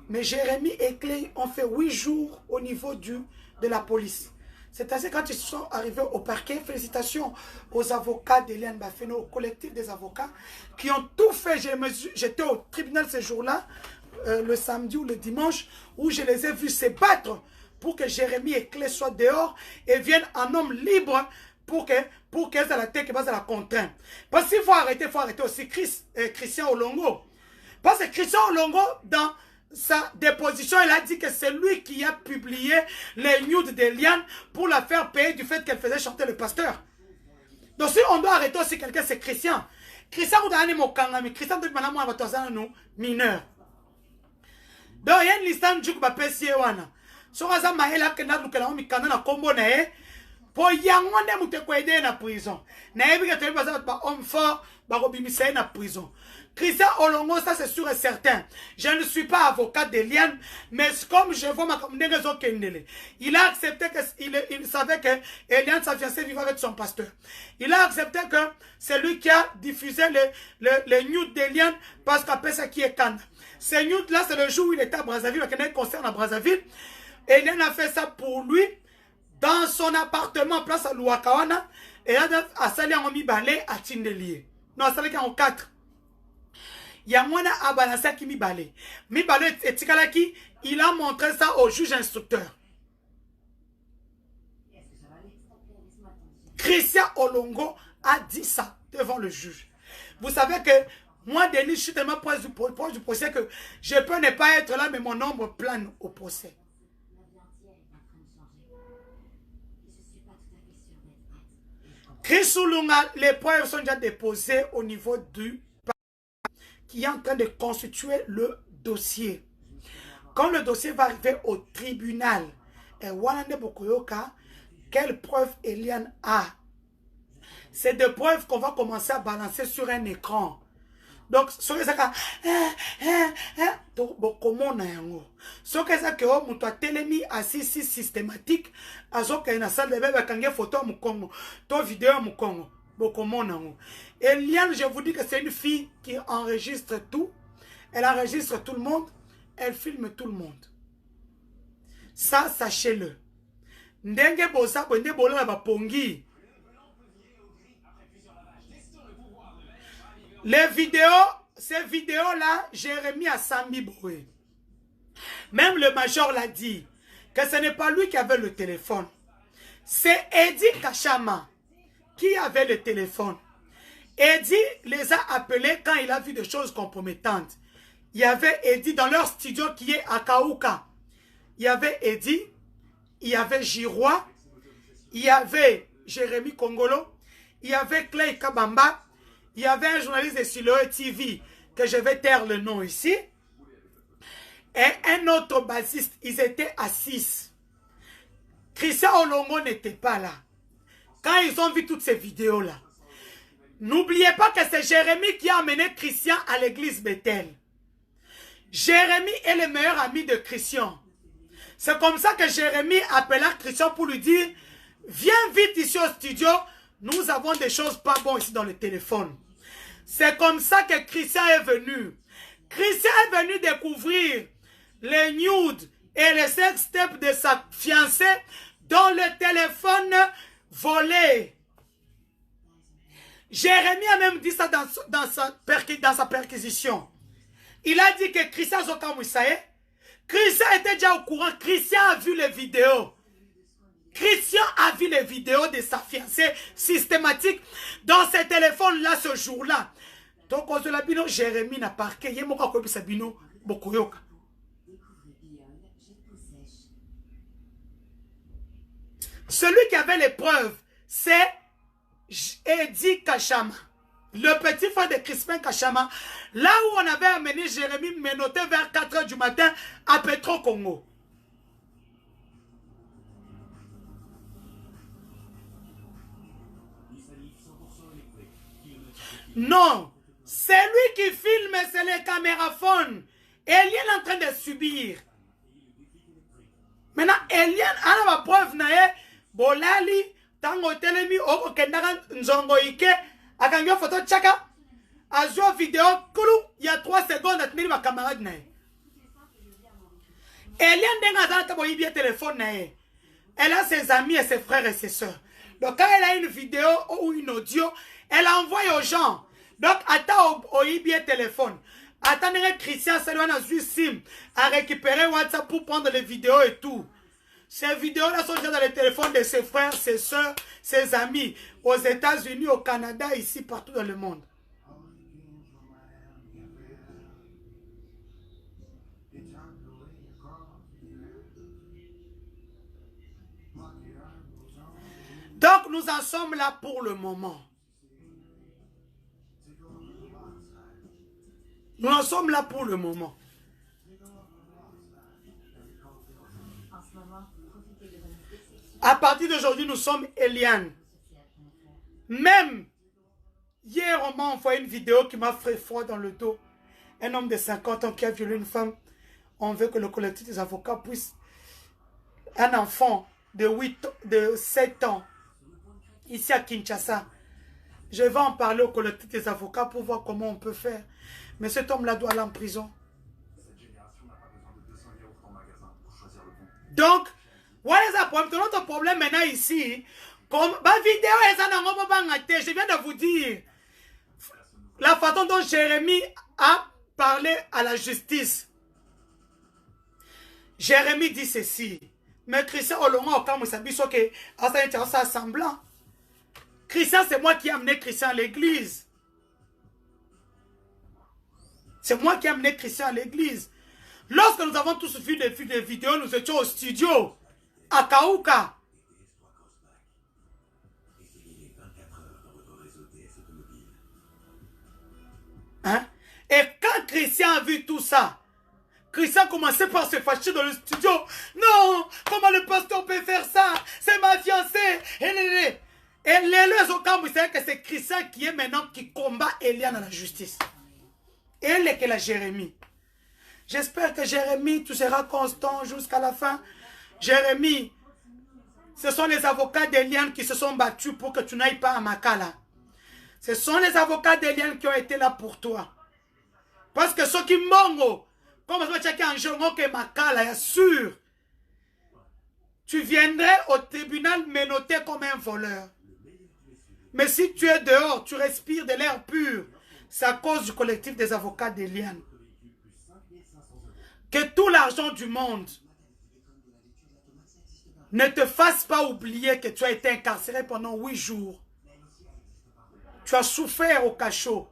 Mais Jérémie et Clé ont fait 8 jours au niveau de la police. C'est-à-dire quand ils sont arrivés au parquet, félicitations aux avocats d'Eliane Bafeno, au collectif des avocats, qui ont tout fait. J'étais au tribunal ce jour-là, le samedi ou le dimanche, où je les ai vus se battre pour que Jérémie et Clé soient dehors et viennent en homme libre pour qu'elles aient la tête qui va à la contrainte. Parce qu'il faut arrêter aussi Christian Olongo. Parce que Christian Olongo, dans sa déposition, il a dit que c'est lui qui a publié les nudes d'Eliane pour la faire payer du fait qu'elle faisait chanter le pasteur. Donc si on doit arrêter aussi quelqu'un, c'est Christian. Christian, mais Christian doit être mineur. Donc il y a une liste de gens qui so aza mahela kena lukela mo mikanda na kombo na e po yango nde mutu ko aider na prison na yebi que tu vas ba homme fort ba ko bimisa na prison. Christian Olongo, ça c'est sûr et certain. Je ne suis pas avocat d'Eliane, mais comme je vois ma communauté kendele, il a accepté que il savait que Eliane sa fiancée vivait avec son pasteur. Il a accepté que c'est lui qui a diffusé les nudes d'Eliane parce qu'après ça qui est canne. Ces nudes là c'est le jour où il était à Brazzaville, il y a un concert à Brazzaville. Eliane a fait ça pour lui dans son appartement place à Louakawana et a sali en mibale à Tindelier. Non, a sali en 4. Yamwana a balancé qui mibale. Mibale et Tikalaki, il a montré ça au juge instructeur. Christian Olongo a dit ça devant le juge. Vous savez que moi, Denis, je suis tellement proche du procès que je peux ne pas être là, mais mon nombre plane au procès. Chris Oulunga, les preuves sont déjà déposées au niveau du qui est en train de constituer le dossier. Quand le dossier va arriver au tribunal, et Walande Bokoyoka, quelles preuves Eliane a? C'est des preuves qu'on va commencer à balancer sur un écran. Donc, ce que ça comment on a ce que ça que on a télémi assis systématique, à ce qu'il y a une salle de bébé quand il y a photo mon Congo, to vidéo mon Congo, comment on a. Eliane, je vous dis que c'est une fille qui enregistre tout, elle enregistre tout le monde, elle filme tout le monde. Ça, sachez-le. Ndenge bosa bonde bola ba pongi. Les vidéos, ces vidéos-là, Jérémie a Sambi Boué. Même le major l'a dit, que ce n'est pas lui qui avait le téléphone. C'est Eddie Kachama qui avait le téléphone. Eddie les a appelés quand il a vu des choses compromettantes. il y avait Eddie dans leur studio qui est à Kaouka. Il y avait Eddie, il y avait Girois, il y avait Jérémy Kongolo, il y avait Clay Kabamba, il y avait un journaliste de Siloé TV, que je vais taire le nom ici, et un autre bassiste. Ils étaient à 6. Christian Olongo n'était pas là. Quand ils ont vu toutes ces vidéos-là, n'oubliez pas que c'est Jérémy qui a amené Christian à l'église Bethel. Jérémy est le meilleur ami de Christian. C'est comme ça que Jérémy appela Christian pour lui dire, viens vite ici au studio, nous avons des choses pas bonnes ici dans le téléphone. C'est comme ça que Christian est venu. Christian est venu découvrir les nudes et les sextapes de sa fiancée dans le téléphone volé. Jérémy a même dit ça dans sa perquisition. Il a dit que Christian Zokamouissaye, Christian était déjà au courant. Christian a vu les vidéos. Christian a vu les vidéos de sa fiancée systématique dans ses téléphones-là ce jour-là. Donc, Jérémy n'a pas marqué. Celui qui avait les preuves, c'est Eddie Kachama, le petit frère de Crispin Kachama, là où on avait amené Jérémy menotté vers 4 h du matin à Petro-Congo. Non, c'est lui qui filme, c'est les caméraphones. Eliane est en train de subir. Maintenant, Eliane a la preuve, Bolali, Tango Telemi, Oko Kendara Nzongo Ike, Akangyo photo Tchaka, Azo vidéo, Koulou, il y a 3 secondes, à tenir ma camarade. Eliane Denga Tabo Ibia téléphone, elle a ses amis et ses frères et ses soeurs. Donc, quand elle a une vidéo ou une audio, elle envoie aux gens. Donc, attends au Ibia téléphone. Attendez Christian Salouana Sim à récupérer WhatsApp pour prendre les vidéos et tout. Ces vidéos-là sont déjà dans les téléphones de ses frères, ses soeurs, ses amis, aux États-Unis, au Canada, ici, partout dans le monde. Donc, nous en sommes là pour le moment. Nous en sommes là pour le moment. À partir d'aujourd'hui, nous sommes Eliane. Même hier, on m'a envoyé une vidéo qui m'a fait froid dans le dos. Un homme de 50 ans qui a violé une femme. On veut que le collectif des avocats puisse... Un enfant de 7 ans, ici à Kinshasa. Je vais en parler au collectif des avocats pour voir comment on peut faire. Mais cet homme-là doit aller en prison. Donc, what is the problem? Notre problème maintenant ici, comme ma vidéo je viens de vous dire la façon dont Jérémy a parlé à la justice. Jérémy dit ceci. Mais Christian Olongo, quand vous savez que ça semblant. Christian, c'est moi qui ai amené Christian à l'église. C'est moi qui ai amené Christian à l'église. Lorsque nous avons tous vu des vidéos, nous étions au studio, à Kaouka. Hein? Et quand Christian a vu tout ça, Christian commençait par se fâcher dans le studio. Non, comment le pasteur peut faire ça? C'est ma fiancée. Et les autres, vous savez que c'est Christian qui est maintenant qui combat Eliane à la justice. Et elle est que la Jérémy. J'espère que Jérémy, tu seras constant jusqu'à la fin. Jérémy, ce sont les avocats d'Eliane qui se sont battus pour que tu n'ailles pas à Makala. Ce sont les avocats d'Eliane qui ont été là pour toi. Parce que ceux qui mongo, comme je vais en journaux que Makala, sûr, tu viendrais au tribunal menotté comme un voleur. Mais si tu es dehors, tu respires de l'air pur. C'est à cause du collectif des avocats d'Eliane. Que tout l'argent du monde ne te fasse pas oublier que tu as été incarcéré pendant 8 jours. Tu as souffert au cachot.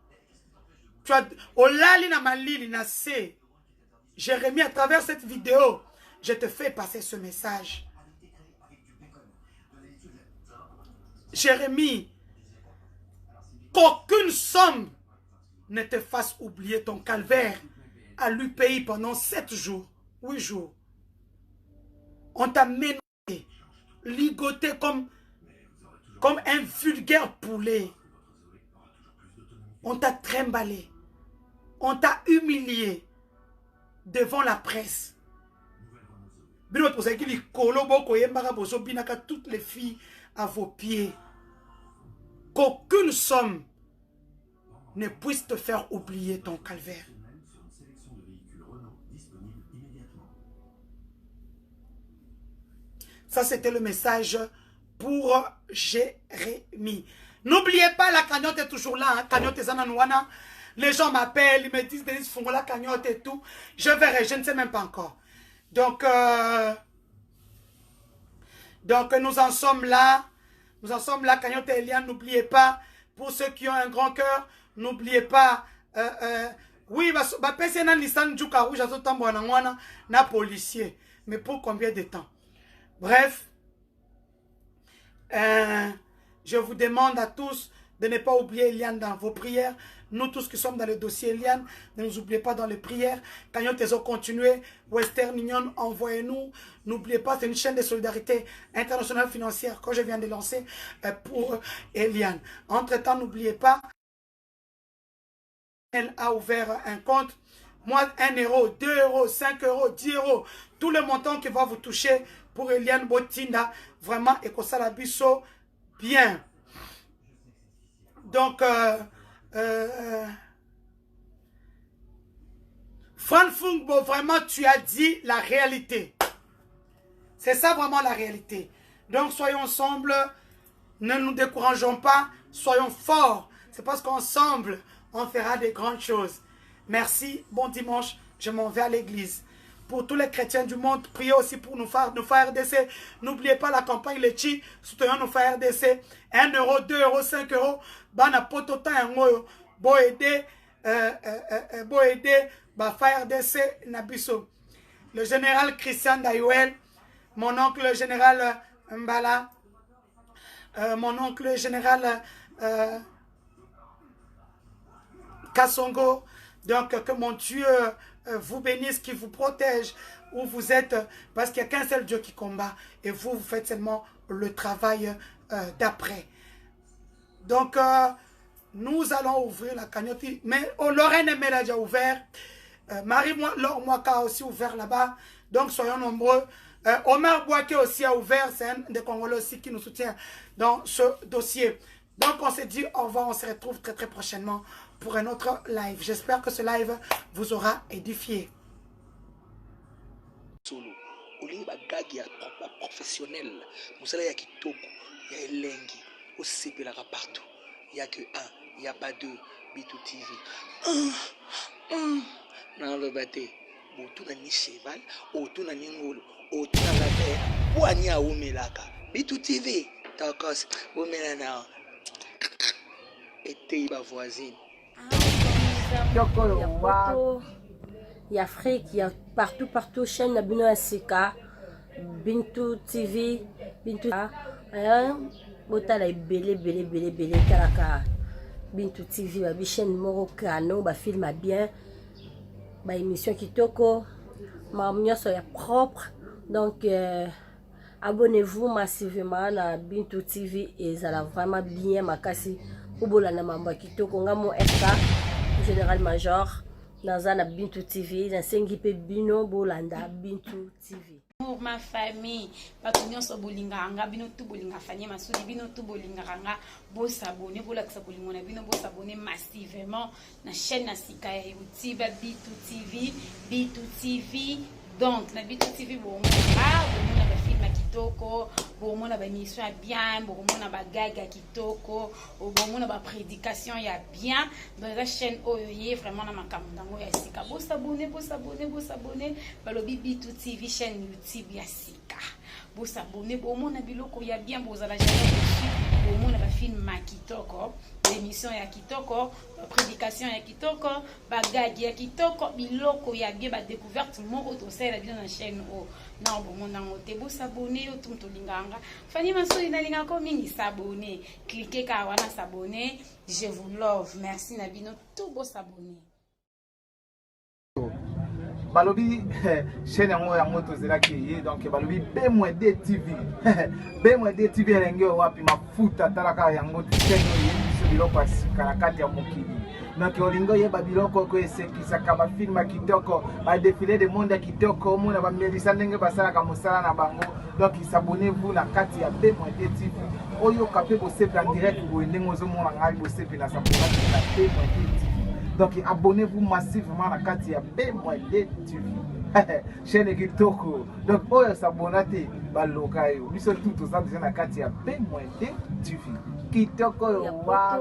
tu as olali na malili na se. Jérémie, à travers cette vidéo, je te fais passer ce message. Jérémie, qu'aucune somme ne te fasse oublier ton calvaire à l'UPI pendant 7 jours, 8 jours. On t'a menacé, ligoté comme un vulgaire poulet. On t'a trimballé. On t'a humilié devant la presse. Toutes les filles à vos pieds. Qu'aucune somme ne puisse te faire oublier ton calvaire. Ça, c'était le message pour Jérémie. N'oubliez pas, la cagnotte est toujours là. Hein. Cagnotte Zananouana. Les gens m'appellent, ils me disent, Denis, font la cagnotte et tout. Je verrai, je ne sais même pas encore. Donc nous en sommes là. Nous en sommes là, cagnotte Eliane. N'oubliez pas, pour ceux qui ont un grand cœur, n'oubliez pas. Oui, c'est un Nissan Djuka rouge, na policier. Mais pour combien de temps? Bref, je vous demande à tous de ne pas oublier Eliane dans vos prières. Nous tous qui sommes dans le dossier Eliane, ne nous oubliez pas dans les prières. Quand nous avons continué, Western Union, envoyez-nous. N'oubliez pas, c'est une chaîne de solidarité internationale financière que je viens de lancer pour Eliane. Entre-temps, n'oubliez pas, elle a ouvert un compte. Moi, 1 euro, 2 euros, 5 euros, 10 euros, tout le montant qui va vous toucher pour Eliane Botinda, vraiment, et que ça la biso bien. Donc, Fran Fungbo, vraiment, tu as dit la réalité. C'est ça vraiment la réalité. Donc, soyons ensemble, ne nous décourageons pas, soyons forts. C'est parce qu'ensemble, on fera des grandes choses. Merci, bon dimanche, je m'en vais à l'église. Pour tous les chrétiens du monde, priez aussi pour nous faire RDC. N'oubliez pas la campagne Lechi, soutenons nous faire RDC. 1 euro, 2 euros, 5 euros. Bana potota un moyo. Bo aider, faire RDC Nabiso. Le général Christian Dayouel, mon oncle le général Mbala, mon oncle le général Kassongo. Donc que mon Dieu vous bénisse, qui vous protège où vous êtes, parce qu'il n'y a qu'un seul Dieu qui combat et vous, vous faites seulement le travail d'après. Donc, nous allons ouvrir la cagnotte, mais Lorraine Emel a déjà ouvert, Marie-Laure Mwaka a aussi ouvert là-bas, donc soyons nombreux. Omar Bouaké aussi a ouvert, c'est un des Congolais aussi qui nous soutient dans ce dossier. Donc, on s'est dit au revoir, on se retrouve très très prochainement pour un autre live. J'espère que ce live vous aura édifié. Solo, oli bagagi ya professionnel, musala ya kitoko, ya elengi, osepelaka partout. Il y a que un, il n'y a pas deux, Bitou TV. Dans le bateau, autour d'un cheval, autour d'un ngolo, autour d'un laver, poignard ou melaka. Bitou TV, takos, ou melana. Et t'es ma voisine. Il y a photo, il y a Afrique, il y a partout, chaîne Nabino Asika, Bintou TV, Bintou. Botala belé, Karaka, Bintou TV, ma chaîne Moro Kano, ma film a bien, ma émission Kitoko, ma ambiance est propre, donc abonnez-vous massivement à Bintou TV et ça va vraiment bien, ma casse. Ubolana mamba kitoko ngamo FK général major nazana Bintou TV na sengipe bino bolanda Bintou TV. Pour ma famille, patonyo so bolinga anga bino tu bolinga fanye masudi bino tu bolinga anga bo s'abonner bo laksa bolingo na bino bo s'abonner massivement na chaîne na sika ya YouTube Bintou TV donc na Bintou TV bon na film kitoko bon na ba émission bien bon na ba gaga kitoko bon na ba prédication ya bien dans la chaîne oyoye vraiment na makambo ndango ya sika bo s'abonner balobi Bintou TV chaîne YouTube ya sika bosabone bomona biloko ya bien bozala jamais dessus bomona bafilme ma kitoko l'émission ya kitoko prédication ya kitoko bagagi ya kitoko biloko ya bien ba découverte moko tosala bien na chaîne o na bomona ngote bosabone otum tolinganga fani masoli na linga ko mingi s'abonner cliquez ka wana s'abonner je vous love merci na bino tout bosabone balobi chaîne yango tozalaki ye donc balobi B-D TV B-D TV elenge wapi mafuta talaka yango chaîne yebiso biloko asika na kati ya mokili donc olingo yeba biloko ko esekisaka bafilme kitoko badefile de monde ya kitoko omona bamelisa ndenge basalaka mosala na bango donc s'abonnez-vous na kati ya B-D TV oyo kape bosepe en direct boendenge ozomona ngai bosepe na sabonaki na B-D TV. Donc abonnez-vous massivement à la carte ya B-D TV. Chaîne kitoko. Donc oyo s'abonnate baloka yo. Biso tout ça déjà na carte ya B-D TV. Kitoko yo wa.